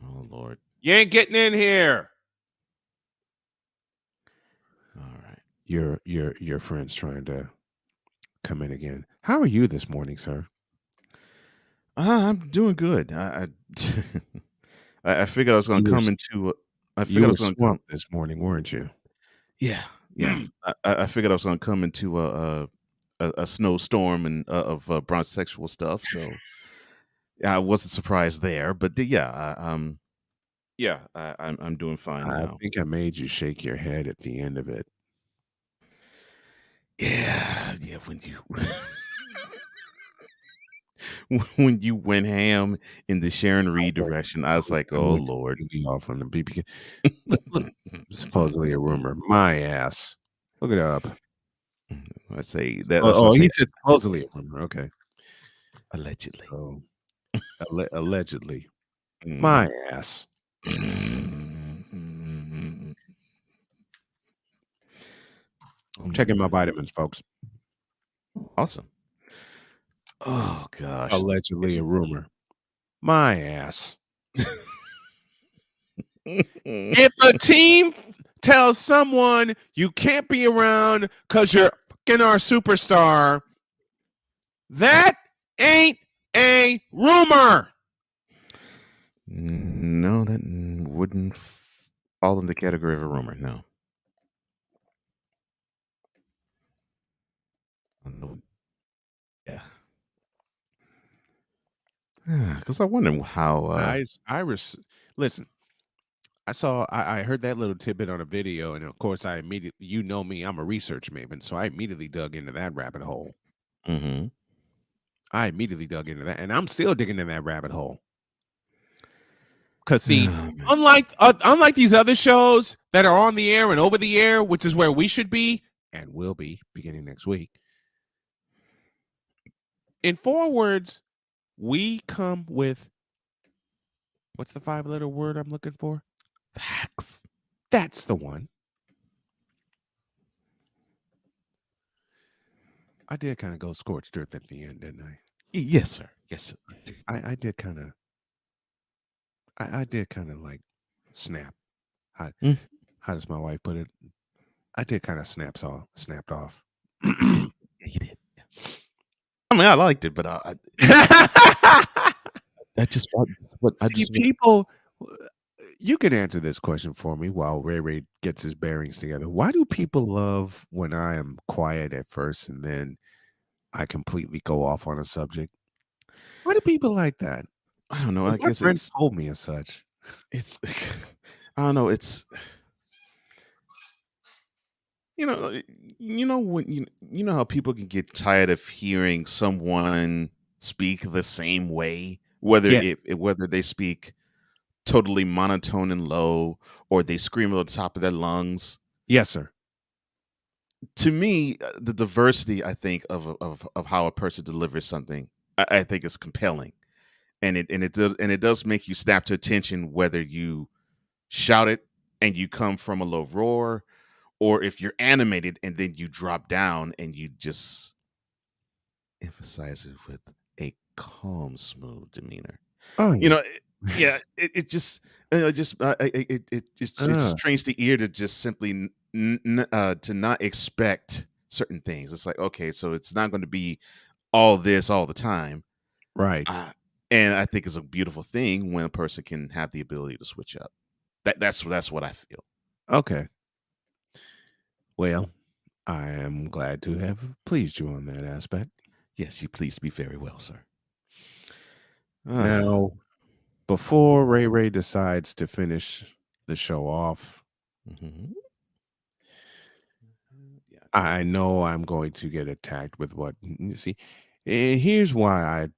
Speaker 1: Oh Lord.
Speaker 4: You ain't getting in here.
Speaker 1: All right.
Speaker 4: Your friend's trying to come in again. How are you this morning, sir?
Speaker 1: I'm doing good. I figured I was going to
Speaker 4: You were
Speaker 1: come into. I
Speaker 4: you
Speaker 1: figured I
Speaker 4: were
Speaker 1: was going to come.
Speaker 4: swamped this morning, weren't you?
Speaker 1: Yeah, yeah. I figured I was going to come into a snowstorm and of bronze sexual stuff. So yeah, I wasn't surprised there. But yeah, I'm doing fine
Speaker 4: I
Speaker 1: now.
Speaker 4: think I made you shake your head at the end of it.
Speaker 1: Yeah, yeah. When you went ham in the Sharon Reed direction, I was like,
Speaker 4: I
Speaker 1: oh
Speaker 4: went
Speaker 1: Lord.
Speaker 4: completely off on the BBK. Look, supposedly a rumor. My ass. Look it up.
Speaker 1: I say that. That's what
Speaker 4: Oh,
Speaker 1: I'm
Speaker 4: he
Speaker 1: saying.
Speaker 4: said supposedly a rumor. Okay.
Speaker 1: Allegedly.
Speaker 4: So allegedly.
Speaker 1: Mhm.
Speaker 4: My ass. I'm checking my vitamins, folks.
Speaker 1: Awesome. Oh gosh.
Speaker 4: Allegedly a rumor. My ass. If a team tells someone you can't be around because you're fucking our superstar, that ain't a rumor.
Speaker 1: No, that wouldn't fall in the category of a rumor. No. No. Yeah. Because I wonder how.
Speaker 4: Listen. I heard that little tidbit on a video, and of course, I immediately, you know me, I'm a research maven, so I immediately dug into that rabbit hole.
Speaker 1: Mm-hmm.
Speaker 4: I immediately dug into that, and I'm still digging in that rabbit hole. Because see, unlike these other shows that are on the air and over the air, which is where we should be and will be beginning next week. In 4 words, we come with what's the 5-letter word I'm looking for?
Speaker 1: Facts.
Speaker 4: That's the one. I did kind of go scorched earth at the end, didn't I?
Speaker 1: Yes, sir. Yes, sir.
Speaker 4: I did kind of. I did kind of like snap. How does my wife put it? I did kind of snapped off.
Speaker 1: He did. I mean, I liked it, but I just what I
Speaker 4: See,
Speaker 1: just
Speaker 4: people, you can answer this question for me while Ray gets his bearings together. Why do people love when I am quiet at first and then I completely go off on a subject? Why do people like that?
Speaker 1: I don't know. I
Speaker 4: My
Speaker 1: guess
Speaker 4: friend told me as such.
Speaker 1: it's I don't know. It's you know when you know how people can get tired of hearing someone speak the same way,
Speaker 4: Yes.
Speaker 1: whether they speak totally monotone and low or they scream at the top of their lungs.
Speaker 4: Yes, sir.
Speaker 1: To me, the diversity I think of how a person delivers something, I think is compelling, and it does make you snap to attention whether you shout it and you come from a low roar, or if you're animated and then you drop down and you just emphasize it with a calm, smooth demeanor.
Speaker 4: Oh,
Speaker 1: You
Speaker 4: yeah.
Speaker 1: know, it just it just trains the ear to just simply to not expect certain things. It's like, okay, so it's not going to be all this all the time,
Speaker 4: Right.
Speaker 1: and I think it's a beautiful thing when a person can have the ability to switch up. That's what I feel.
Speaker 4: Okay. Well, I am glad to have pleased you on that aspect.
Speaker 1: Yes, you pleased me very well, sir.
Speaker 4: Now, before Ray decides to finish the show off,
Speaker 1: Mhm.
Speaker 4: I know I'm going to get attacked with what you see. Here's why I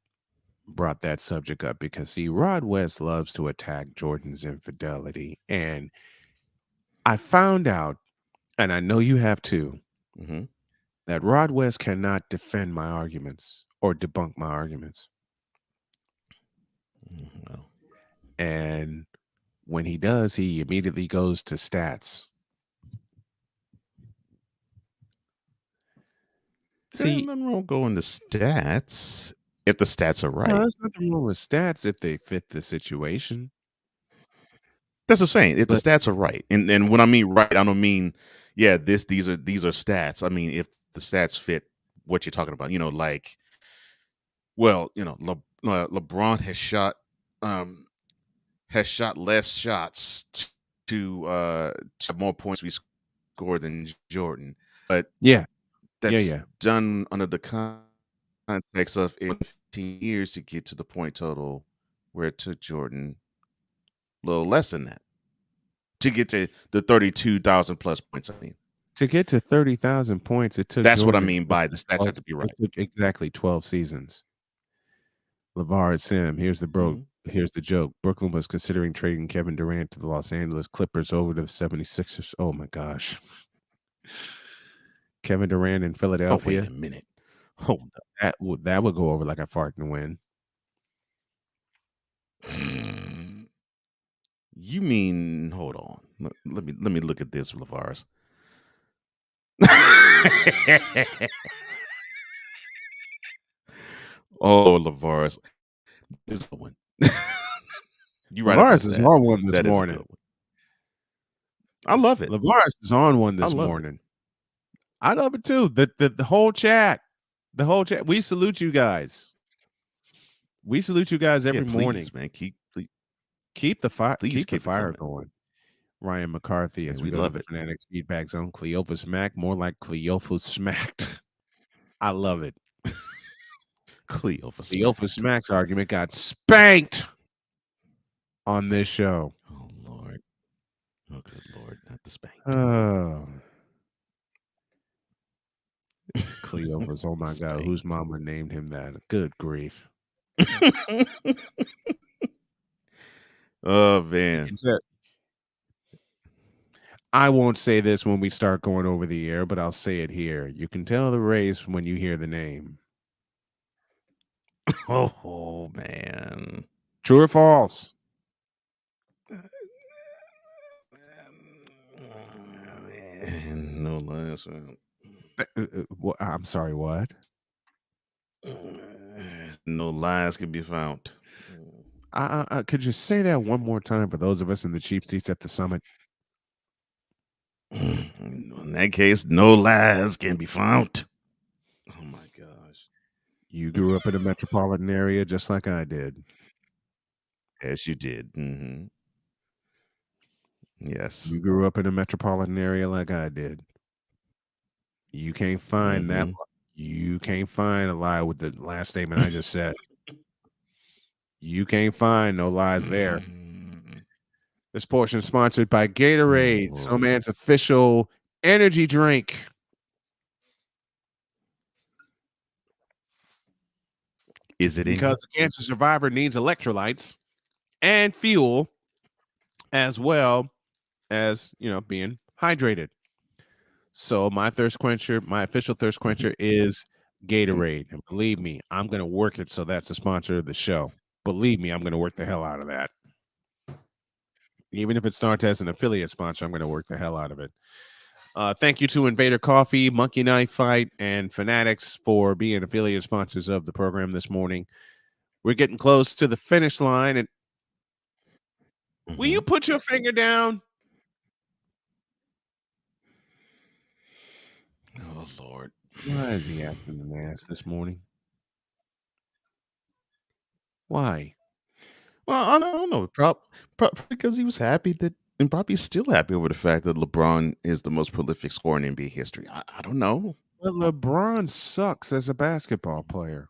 Speaker 4: brought that subject up, because see, Rod West loves to attack Jordan's infidelity, and I found out, and I know you have too,
Speaker 1: Mhm.
Speaker 4: that Rod West cannot defend my arguments or debunk my arguments.
Speaker 1: Well,
Speaker 4: And when he does, he immediately goes to stats.
Speaker 1: there's
Speaker 4: See,
Speaker 1: nothing wrong going to stats if the stats are
Speaker 4: no,
Speaker 1: right.
Speaker 4: there's nothing wrong with stats if they fit the situation.
Speaker 1: That's what I'm saying. If the
Speaker 4: But
Speaker 1: stats are right, and when I mean right, I don't mean these are stats. I mean if the stats fit what you're talking about. Like LeBron has shot less shots to have more points we scored than Jordan, but
Speaker 4: yeah,
Speaker 1: that's
Speaker 4: yeah.
Speaker 1: done under the context of it 15 years to get to the point total where it took Jordan a little less than that to get to the 32,000 plus points. I mean,
Speaker 4: To get to 30,000 points, it took
Speaker 1: that's what I
Speaker 4: Jordan.
Speaker 1: mean by the stats have to be
Speaker 4: It
Speaker 1: right.
Speaker 4: took exactly 12 seasons. LeVar Sim, here's the joke. Brooklyn was considering trading Kevin Durant to the Los Angeles Clippers over to the 76ers. Oh my gosh. Kevin Durant in
Speaker 1: Oh,
Speaker 4: Philadelphia.
Speaker 1: wait a minute. Hold up.
Speaker 4: That would go over like a fart and win.
Speaker 1: You mean hold on? Let me look at this, LeVar's. Oh, LeVar's. This is the one. You right about
Speaker 4: LeVar's is
Speaker 1: that.
Speaker 4: on one this
Speaker 1: That is a
Speaker 4: morning.
Speaker 1: good one. I love it.
Speaker 4: LeVar's is on one
Speaker 1: I
Speaker 4: this
Speaker 1: love it.
Speaker 4: morning. I love it too. The whole chat. The whole chat. We salute you guys. We salute you guys every morning.
Speaker 1: Man.
Speaker 4: Keep the fire.
Speaker 1: Please
Speaker 4: Keep the
Speaker 1: keep it
Speaker 4: fire
Speaker 1: coming.
Speaker 4: going. Ryan McCarthy, as
Speaker 1: Yeah,
Speaker 4: we
Speaker 1: we
Speaker 4: go to
Speaker 1: love
Speaker 4: the
Speaker 1: it.
Speaker 4: Fanatics feedback zone. Cleopa smack, more like Cleopa smacked. I love it. Cleopa smacks argument got spanked on this show.
Speaker 1: Oh Lord. Oh good Lord, not the spank.
Speaker 4: Oh. Cleopa's, oh my God, whose mama named him that? Good grief.
Speaker 1: Oh man.
Speaker 4: I won't say this when we start going over the air, but I'll say it here. You can tell the race when you hear the name.
Speaker 1: Oh man.
Speaker 4: True or false?
Speaker 1: No lies.
Speaker 4: I'm sorry, what?
Speaker 1: No lies can be found.
Speaker 4: Could you say that one more time for those of us in the cheap seats at the summit?
Speaker 1: In that case, no lies can be found. Oh my gosh.
Speaker 4: You grew up in a metropolitan area just like I did.
Speaker 1: Yes, you did. Mm-hmm. Yes.
Speaker 4: You grew up in a metropolitan area like I did. You can't find that. You can't find a lie with the last statement I just said. You can't find no lies there. This portion is sponsored by Gatorade, Snowman's official energy drink.
Speaker 1: Is it
Speaker 4: because a cancer survivor needs electrolytes and fuel as well as, being hydrated. So my thirst quencher, my official thirst quencher is Gatorade. And believe me, I'm going to work it so that's the sponsor of the show. Believe me, I'm going to work the hell out of that. Even if it starts as an affiliate sponsor, I'm going to work the hell out of it. Thank you to Invader Coffee, Monkey Knife Fight, and Fanatics for being affiliate sponsors of the program this morning. We're getting close to the finish line. And will you put your finger down?
Speaker 1: Oh, Lord.
Speaker 4: Why is he acting an ass this morning? Why?
Speaker 1: Well, I don't know. Because he was happy that, and probably still happy over the fact that LeBron is the most prolific scorer in NBA history. I don't know.
Speaker 4: Well, LeBron sucks as a basketball player.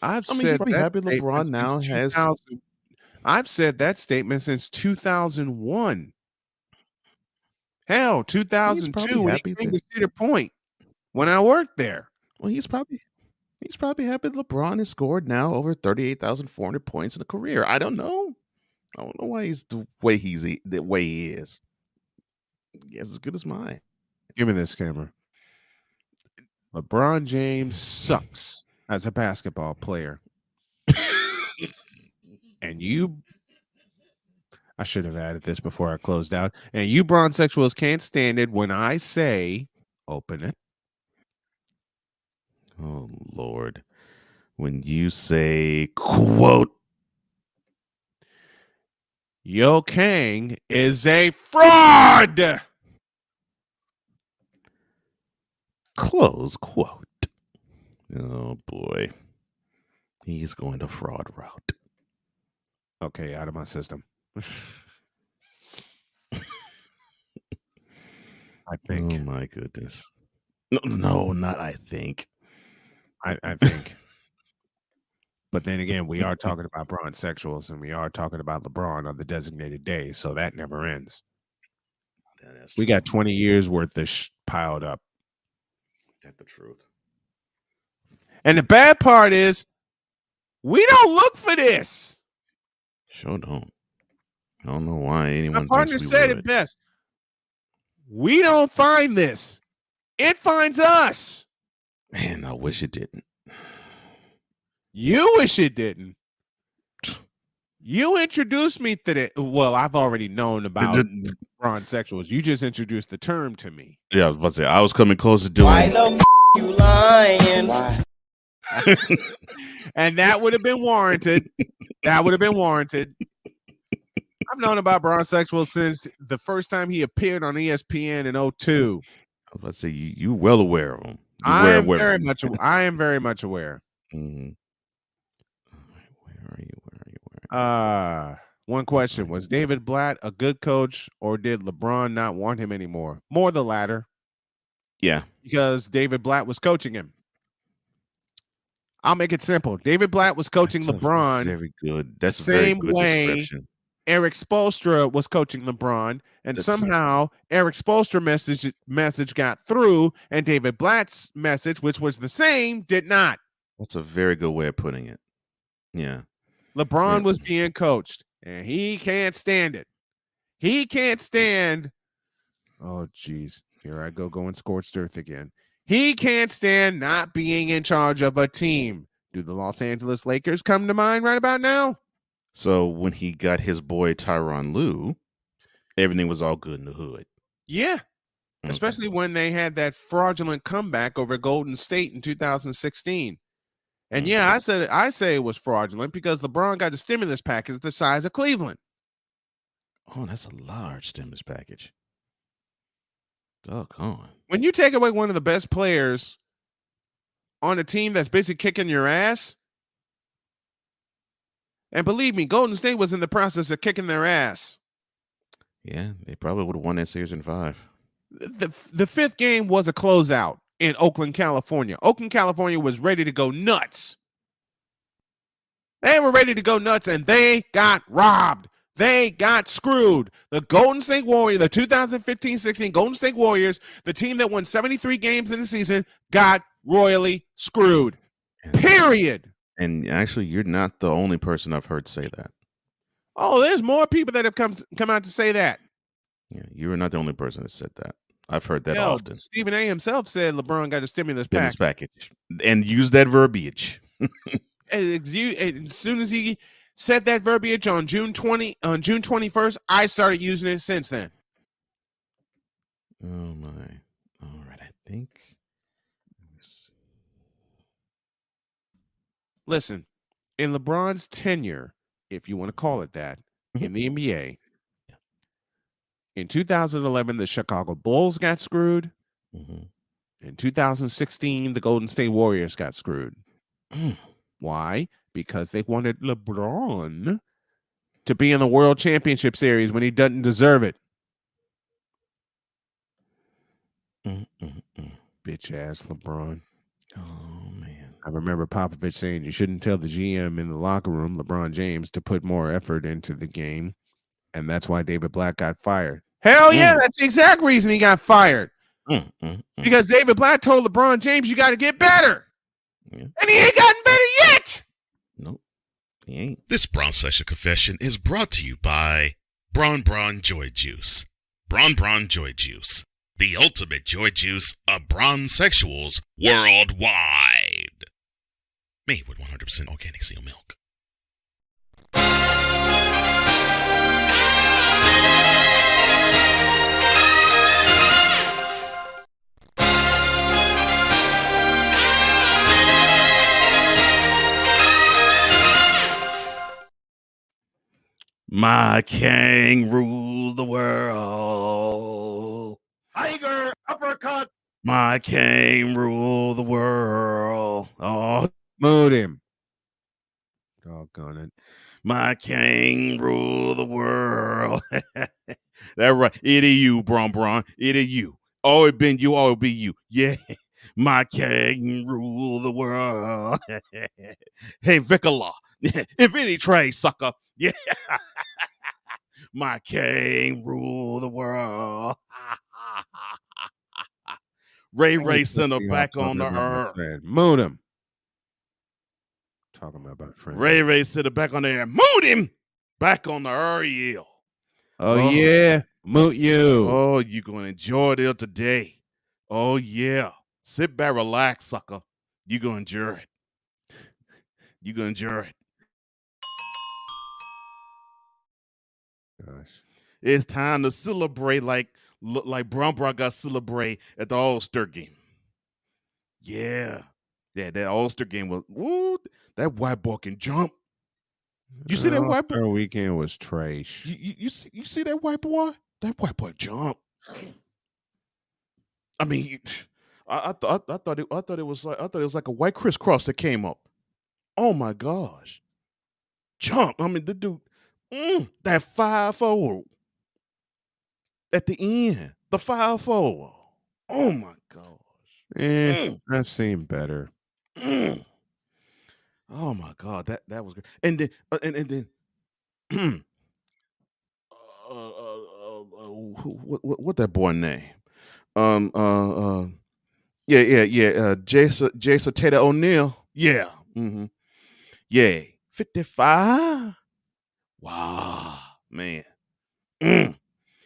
Speaker 4: I've said
Speaker 1: probably
Speaker 4: that
Speaker 1: happy LeBron
Speaker 4: statement
Speaker 1: now
Speaker 4: since
Speaker 1: has.
Speaker 4: 2000. I've said that statement since 2001. Hell, 2002 when he came to Cedar Point when I worked there.
Speaker 1: Well, he's probably happy LeBron has scored now over 38,400 points in a career. I don't know. I don't know why he's the way he is. Yes, as good as mine.
Speaker 4: Give me this camera. LeBron James sucks as a basketball player. And I should have added this before I closed out. And you bronzexuals can't stand it when I say, open it.
Speaker 1: Oh, Lord. when you say, quote,
Speaker 4: Yo Kang is a fraud.
Speaker 1: Close quote. Oh boy. He's going the fraud route.
Speaker 4: Okay, out of my system. I think.
Speaker 1: Oh my goodness. No, not I think.
Speaker 4: I think. But then again, we are talking about bronzexuals and we are talking about LeBron on the designated day, so that never ends. We got 20 years worth of piled up.
Speaker 1: That's the truth.
Speaker 4: And the bad part is, we don't look for this.
Speaker 1: Sure don't. I don't know why anyone
Speaker 4: My partner
Speaker 1: thinks we
Speaker 4: said
Speaker 1: would.
Speaker 4: it best. We don't find this. It finds us.
Speaker 1: Man, I wish it didn't.
Speaker 4: You wish it didn't. You introduced me to it. Well, I've already known about bronzexuals. You just introduced the term to me.
Speaker 1: Yeah, I was about to say, I was coming close to doing
Speaker 2: Why the you lying?
Speaker 4: And that would have been warranted. That would have been warranted. I've known about bronzexuals since the first time he appeared on ESPN in 2002.
Speaker 1: I was about to say, you're well aware of them.
Speaker 4: I am very much aware.
Speaker 1: Mm-hmm.
Speaker 4: One question: was David Blatt a good coach, or did LeBron not want him anymore? More the latter.
Speaker 1: Yeah,
Speaker 4: because David Blatt was coaching him. I'll make it simple. David Blatt was coaching LeBron.
Speaker 1: Very good. That's a
Speaker 4: same
Speaker 1: very good
Speaker 4: way
Speaker 1: description.
Speaker 4: Eric Spoelstra was coaching LeBron, and somehow Eric Spoelstra message got through, and David Blatt's message, which was the same, did not.
Speaker 1: That's a very good way of putting it. Yeah.
Speaker 4: LeBron was being coached, and he can't stand it. He can't stand. Oh, geez. Here I go going scorched earth again. He can't stand not being in charge of a team. Do the Los Angeles Lakers come to mind right about now?
Speaker 1: So when he got his boy Tyronn Lue, everything was all good in the hood.
Speaker 4: Yeah. Okay. Especially when they had that fraudulent comeback over Golden State in 2016. And yeah, I say it was fraudulent because LeBron got a stimulus package the size of Cleveland.
Speaker 1: Oh, that's a large stimulus package. Doggone.
Speaker 4: When you take away one of the best players on a team that's basically kicking your ass, and believe me, Golden State was in the process of kicking their ass.
Speaker 1: Yeah, they probably would have won that series in 5.
Speaker 4: The fifth game was a closeout in Oakland, California. Oakland, California was ready to go nuts. They were ready to go nuts, and they got robbed. They got screwed. The Golden State Warriors, the 2015-16 Golden State Warriors, the team that won 73 games in the season, got royally screwed. Period.
Speaker 1: And actually, you're not the only person I've heard say that.
Speaker 4: Oh, there's more people that have come out to say that.
Speaker 1: Yeah, you are not the only person that said that. I've heard that often.
Speaker 4: Stephen A. himself said LeBron got a stimulus
Speaker 1: package and used that verbiage.
Speaker 4: As soon as he said that verbiage on June 21st, I started using it since then.
Speaker 1: Oh my! All right, I think.
Speaker 4: Listen, in LeBron's tenure, if you want to call it that, in the NBA, in 2011, the Chicago Bulls got screwed. In 2016, the Golden State Warriors got screwed. Why? Because they wanted LeBron to be in the World Championship Series when he doesn't deserve it. Bitch ass LeBron.
Speaker 1: Oh man.
Speaker 4: I remember Popovich saying you shouldn't tell the GM in the locker room, LeBron James, to put more effort into the game. And that's why David Blatt got fired. Hell yeah, that's the exact reason he got fired. Because David Blatt told LeBron James, you got to get better. And he ain't gotten better yet.
Speaker 1: Nope. He ain't.
Speaker 6: This Braun Session Confession is brought to you by Braun Joy Juice. Braun Joy Juice. The ultimate joy juice of bronzexuals worldwide. Made with 100% organic seal milk.
Speaker 1: My king rules the world.
Speaker 21: Tiger uppercut.
Speaker 1: My king rule the world. Oh,
Speaker 4: Mood him. Doggone it.
Speaker 1: my king rule the world. That right. It is you, Bron. It is you. Oh, it been you. Oh, it be you. Yeah. My king rule the world. Hey, Vicala. Infinity Trade, sucker. Yeah. My king rule the world. Ray sent her back on the earth.
Speaker 4: Mood him. Talking about my friend.
Speaker 1: Ray sent her back on the air. Mood him back on the earth. Yeah.
Speaker 4: Oh, yeah. Moot you.
Speaker 1: Oh, you gonna enjoy it today. Oh, yeah. Sit back, relax, sucker. You gonna enjoy it. You gonna enjoy it.
Speaker 4: Gosh.
Speaker 1: It's time to celebrate like Bron got celebrate at the All-Star game. Yeah. Yeah, that All-Star game was, woo, that white boy can jump. You see that white boy?
Speaker 4: All-Star weekend was trash.
Speaker 1: You see that white boy? That white boy jump. I mean, I thought it was like a white crisscross that came up. Oh my gosh, jump! I mean, the dude, that 5-4 at the end, the 5-4. Oh my gosh,
Speaker 4: I've seen better.
Speaker 1: Oh my god, that was good. And then and then what that boy name? Jason Taylor O'Neal. Yeah. Mm-hmm. Yeah. 55. Wow, man.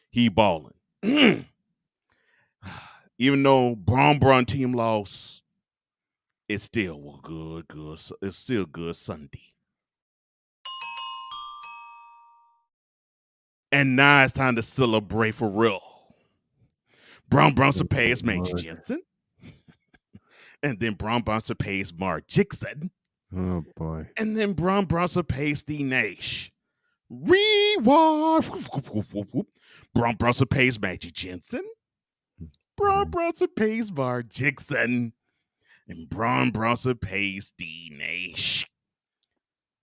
Speaker 1: He balling. Even though Bron team lost, it's still good. It's still good Sunday. And now it's time to celebrate for real. Bron surpassed Major Jensen. And then Bron surpassed Mark Jixon.
Speaker 4: Oh, boy.
Speaker 1: And then Bron surpassed D Nash. Reward. Bron surpassed Magic Jensen. Bron surpassed Mark Jixon. And Bron surpassed D Nash.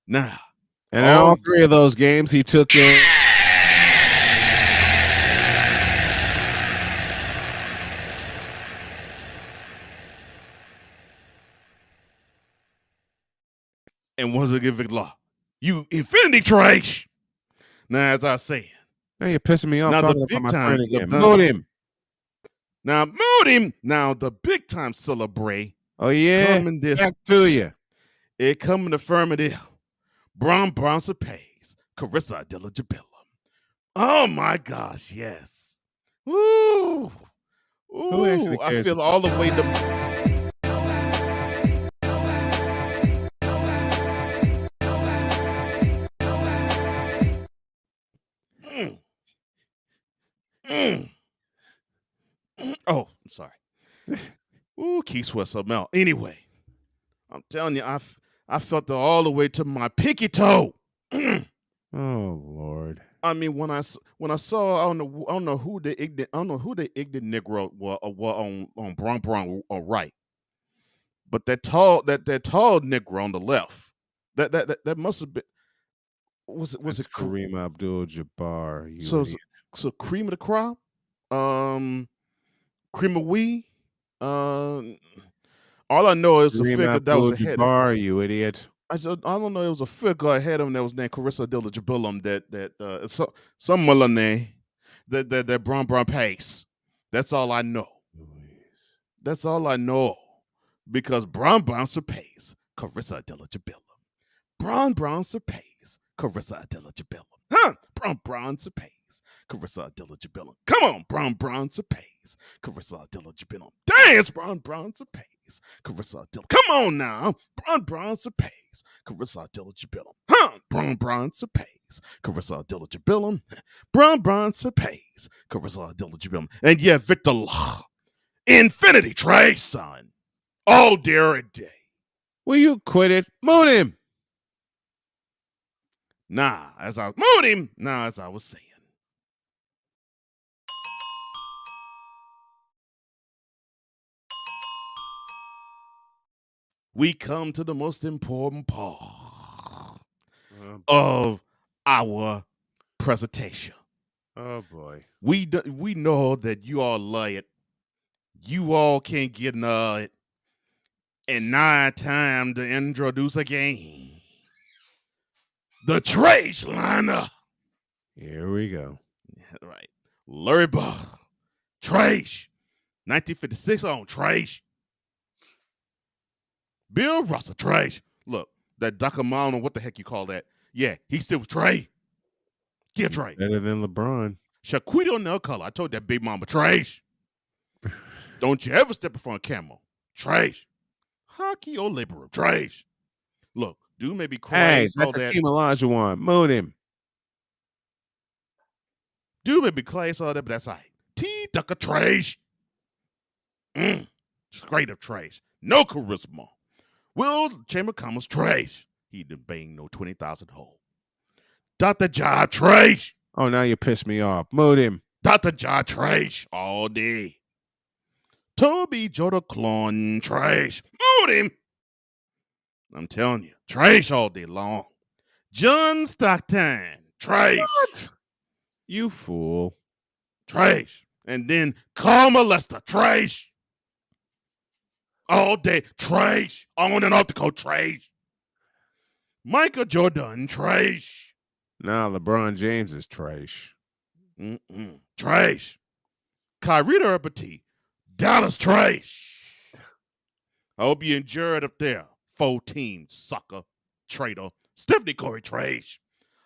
Speaker 1: Now.
Speaker 4: And in all three of those games, he took in.
Speaker 1: And once again, Vic Law, you infinity trash. Now, as I say,
Speaker 4: now you're pissing me off.
Speaker 1: Now
Speaker 4: talking
Speaker 1: the big
Speaker 4: about my
Speaker 1: time,
Speaker 4: friend again. Mood him.
Speaker 1: Now mood him. Now the big time celebrate.
Speaker 4: Oh yeah,
Speaker 1: coming this
Speaker 4: back to you.
Speaker 1: It coming affirmative. Bron surpassed Carissa Dillijabilla. Oh my gosh, yes. Ooh, ooh. I feel all the way to. Oh, I'm sorry. Ooh, Keith Sweat something else. Anyway, I'm telling you, I felt it all the way to my pinky toe.
Speaker 4: Oh Lord!
Speaker 1: I mean, when I saw, I don't know who the ignorant Negro were on Bron right, but that tall Negro on the left, that must have been. Was it
Speaker 4: Kareem Abdul-Jabbar?
Speaker 1: So cream of the crop, cream of wheat. All I know is
Speaker 4: Kareem
Speaker 1: a figure that was ahead of
Speaker 4: Abdul-Jabbar, you idiot.
Speaker 1: I don't know. It was a figure ahead of him that was named Carissa Dillijabilla. That some Mulanay that Bron pace. That's all I know. That's all I know because Bron surpassed Carissa Dillijabilla. Bron surpassed Carissa Dillijabilla. Huh? Bron surpassed Carissa Dillijabilla. Come on, Bron surpassed Carissa Dillijabilla. Dance, Bron surpassed Carissa Dillijabilla. Come on now, Bron surpassed Carissa Dillijabilla. Huh? Bron surpassed Carissa Dillijabilla. Bron surpassed Carissa Dillijabilla. And yeah, Victor Law. Infinity Trey, son. All day.
Speaker 4: Will you quit it? Moon him.
Speaker 1: Nah, as I was saying. We come to the most important part of our presentation.
Speaker 4: Oh boy.
Speaker 1: We know that you all love it. You all can't get enough it. And now time to introduce again the trash lineup.
Speaker 4: Here we go.
Speaker 1: Right. Larry Bird, trash. 1956 on trash. Bill Russell, trash. Look, that Dr. Mom, what the heck you call that? Yeah, he still was trash. Still trash.
Speaker 4: Better than LeBron.
Speaker 1: Shaquille O'Neal color. I told that big mama, trash. Don't you ever step in front of camera. Trash. Hockey or liberal, trash. Look, dude may be crazy.
Speaker 4: Hey, that's Hakeem Olajuwon. Moon him.
Speaker 1: Dude may be class all that, but that's all right. T Ducker trash. Straight up trash. No charisma. Will Chamber Commerce trash. He didn't bang no 20,000 hole. Dr. Ja trash.
Speaker 4: Oh, now you pissed me off. Moon him.
Speaker 1: Dr. Ja trash all day. Toby Joda Clone trash. Moon him. I'm telling you, trash all day long. John Stockton trash.
Speaker 4: What? You fool.
Speaker 1: Trash. And then Carl Molester, trash. All day, trash. On and off the court, trash. Michael Jordan, trash.
Speaker 4: Now LeBron James is trash.
Speaker 1: Trash. Kyrie Irving, Dallas, trash. I hope you enjoyed up there. 14, sucker, traitor. Stephanie Curry, trash.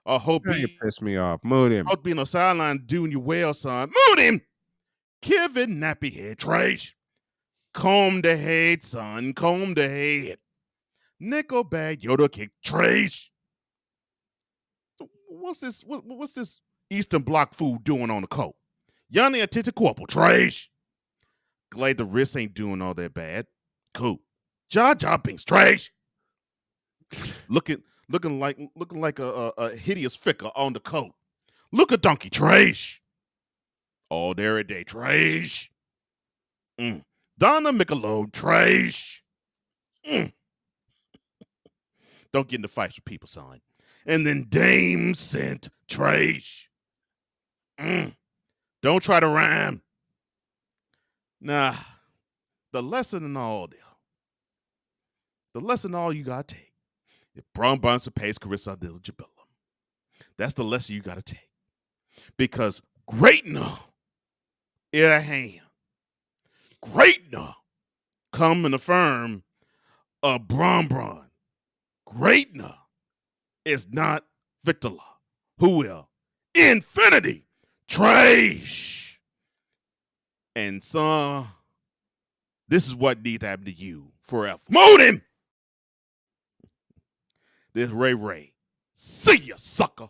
Speaker 1: I hope
Speaker 4: you pissed me off. Moon him.
Speaker 1: Hope being on the sideline doing you well, son. Moon him. Kevin Nappyhead, trash. Comb the head, son. Comb the head. Nickelback Yoda kick, trash. What's this Eastern Bloc food doing on the coat? Yanni Antetokounmpo, trash. Glad the wrist ain't doing all that bad. Cool. Jar Binks, trash. Looking like a hideous figure on the coat. Look at Donkey, trash. All day every day, trash. Donna Michelob, trash. Don't get into fights with people, son. And then Dame Sent, trash. Don't try to rhyme. Nah, the lesson in all there. The lesson all you gotta take. If Braun Bronson pays Carissa Abdul-Jabbar, that's the lesson you gotta take. Because greatness in a hand. Greatness come in the firm of Braun. Greatness is not Victor Law, who will infinity trash. And son, this is what needs to happen to you forever. Moon him. This Ray. See ya, sucker.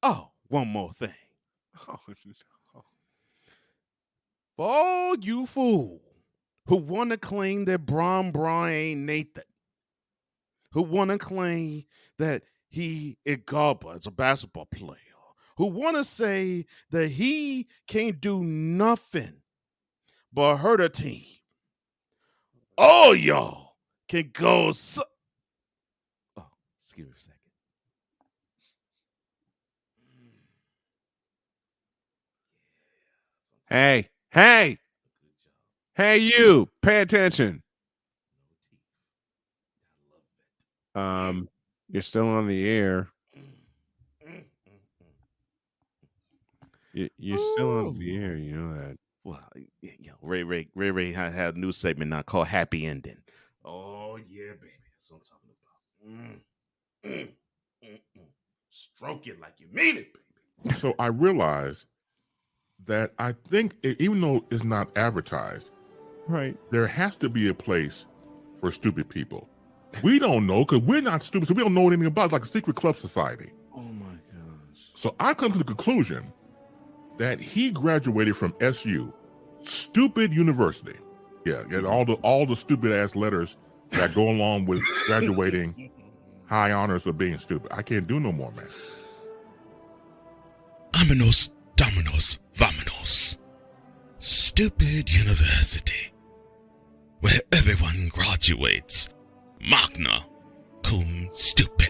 Speaker 1: Oh, one more thing.
Speaker 4: Oh, no.
Speaker 1: For all you fools who want to claim that Braun ain't Nathan, who want to claim that he is Garber as a basketball player, who want to say that he can't do nothing but hurt a team, all y'all can go. Oh, excuse me a second.
Speaker 4: Hey, you, pay attention. You're still on the air. You're still on the air, you know that.
Speaker 1: Well, Ray had a new segment now called Happy Ending. Oh, yeah, baby. That's what I'm talking about. Stroke it like you mean it, baby.
Speaker 12: So I realized that I think, even though it's not advertised,
Speaker 4: right,
Speaker 12: there has to be a place for stupid people. We don't know because we're not stupid, so we don't know anything about it. It's like a secret club society.
Speaker 1: Oh my gosh.
Speaker 12: So I come to the conclusion that he graduated from SU Stupid University. Yeah, get all the stupid ass letters that go along with graduating high honors of being stupid. I can't do no more, man.
Speaker 6: Vámonos, dominos, vamonos. Stupid University, where everyone graduates magna cum stupid.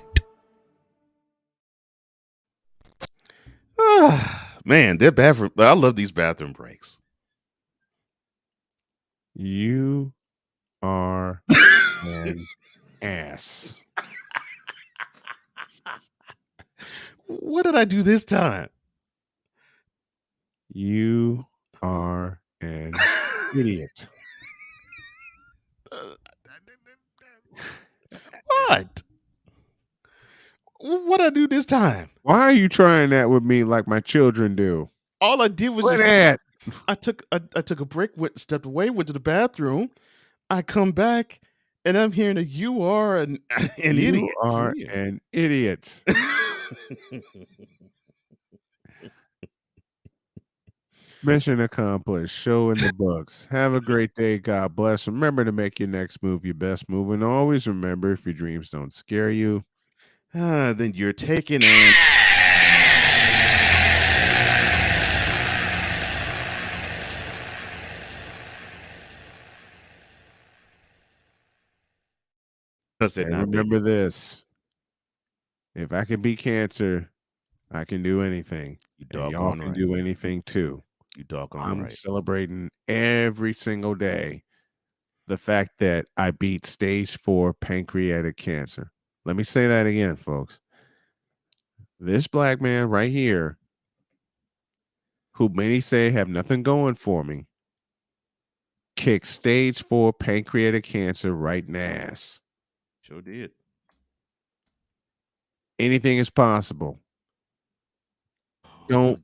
Speaker 1: Man, they're bathroom. I love these bathroom breaks.
Speaker 4: You are an ass.
Speaker 1: What did I do this time?
Speaker 4: You are an idiot.
Speaker 1: What? What did I do this time?
Speaker 4: Why are you trying that with me like my children do?
Speaker 1: All I did was
Speaker 4: Quit
Speaker 1: just
Speaker 4: it.
Speaker 1: I took a break, stepped away, went to the bathroom. I come back and I'm hearing that you are an idiot.
Speaker 4: You are an idiot. Mission accomplished. Show in the books. Have a great day. God bless. Remember to make your next move your best move. And always remember, if your dreams don't scare you,
Speaker 1: then you're taken in.
Speaker 4: And remember this. If I can beat cancer, I can do anything. And y'all can do anything too.
Speaker 1: You doggone
Speaker 4: I'm
Speaker 1: right.
Speaker 4: celebrating every single day the fact that I beat stage 4 pancreatic cancer. Let me say that again, folks. This black man right here, who many say have nothing going for me, kicked stage 4 pancreatic cancer right in the ass.
Speaker 1: Sure did.
Speaker 4: Anything is possible. Don't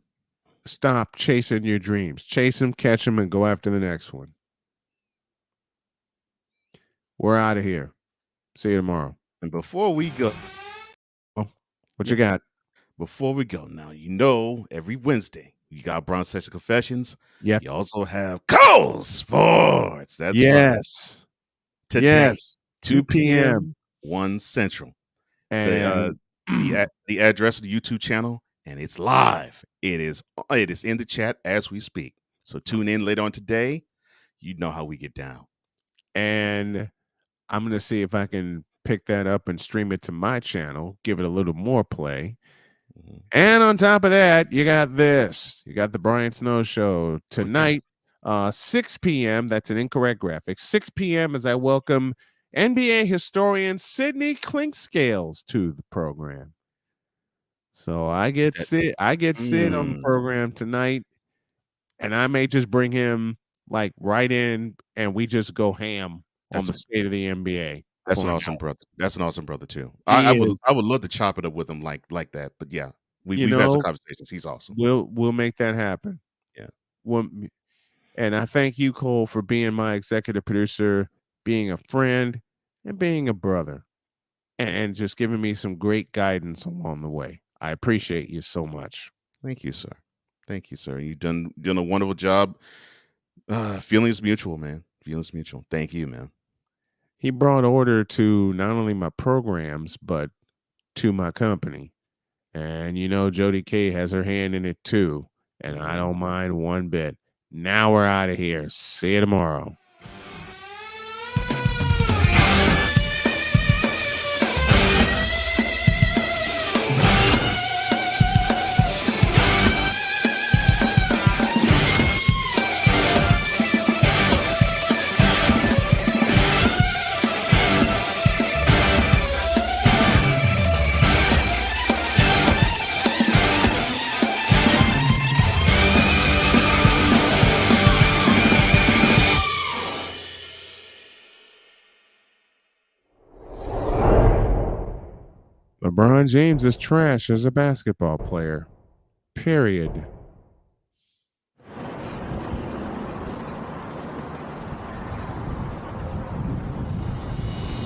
Speaker 4: stop chasing your dreams. Chase them, catch them, and go after the next one. We're out of here. See you tomorrow.
Speaker 1: And before we go,
Speaker 4: what you got?
Speaker 1: Before we go, now you know every Wednesday you got Bronze Session Confessions.
Speaker 4: Yeah.
Speaker 1: You also have Cold Sports. That's
Speaker 4: yes.
Speaker 1: Right. Today,
Speaker 4: yes.
Speaker 1: 2 p.m. 1 Central.
Speaker 4: And
Speaker 1: the address of the YouTube channel, and it's live. It is in the chat as we speak. So tune in later on today. You know how we get down.
Speaker 4: And I'm going to see if I can pick that up and stream it to my channel, give it a little more play. And on top of that, you got this. You got the Brian Snow Show tonight, 6 p.m. That's an incorrect graphic. 6 p.m. as I welcome NBA historian Sidney Clinkscales to the program. So I get Sid on the program tonight, and I may just bring him like right in, and we just go ham on the state of the NBA.
Speaker 1: That's an awesome brother. That's an awesome brother too. I would love to chop it up with him like that. But yeah, we've had some conversations. He's awesome.
Speaker 4: We'll make that happen.
Speaker 1: Yeah.
Speaker 4: And I thank you, Cole, for being my executive producer, being a friend, and being a brother, and just giving me some great guidance along the way. I appreciate you so much.
Speaker 1: Thank you, sir. Thank you, sir. You've done a wonderful job. Feelings mutual, man. Feelings mutual. Thank you, man.
Speaker 4: He brought order to not only my programs, but to my company. And, Jody K has her hand in it too. And I don't mind one bit. Now we're out of here. See you tomorrow. LeBron James is trash as a basketball player. Period.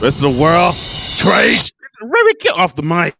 Speaker 1: Rest of the world, trash. Get off the mic.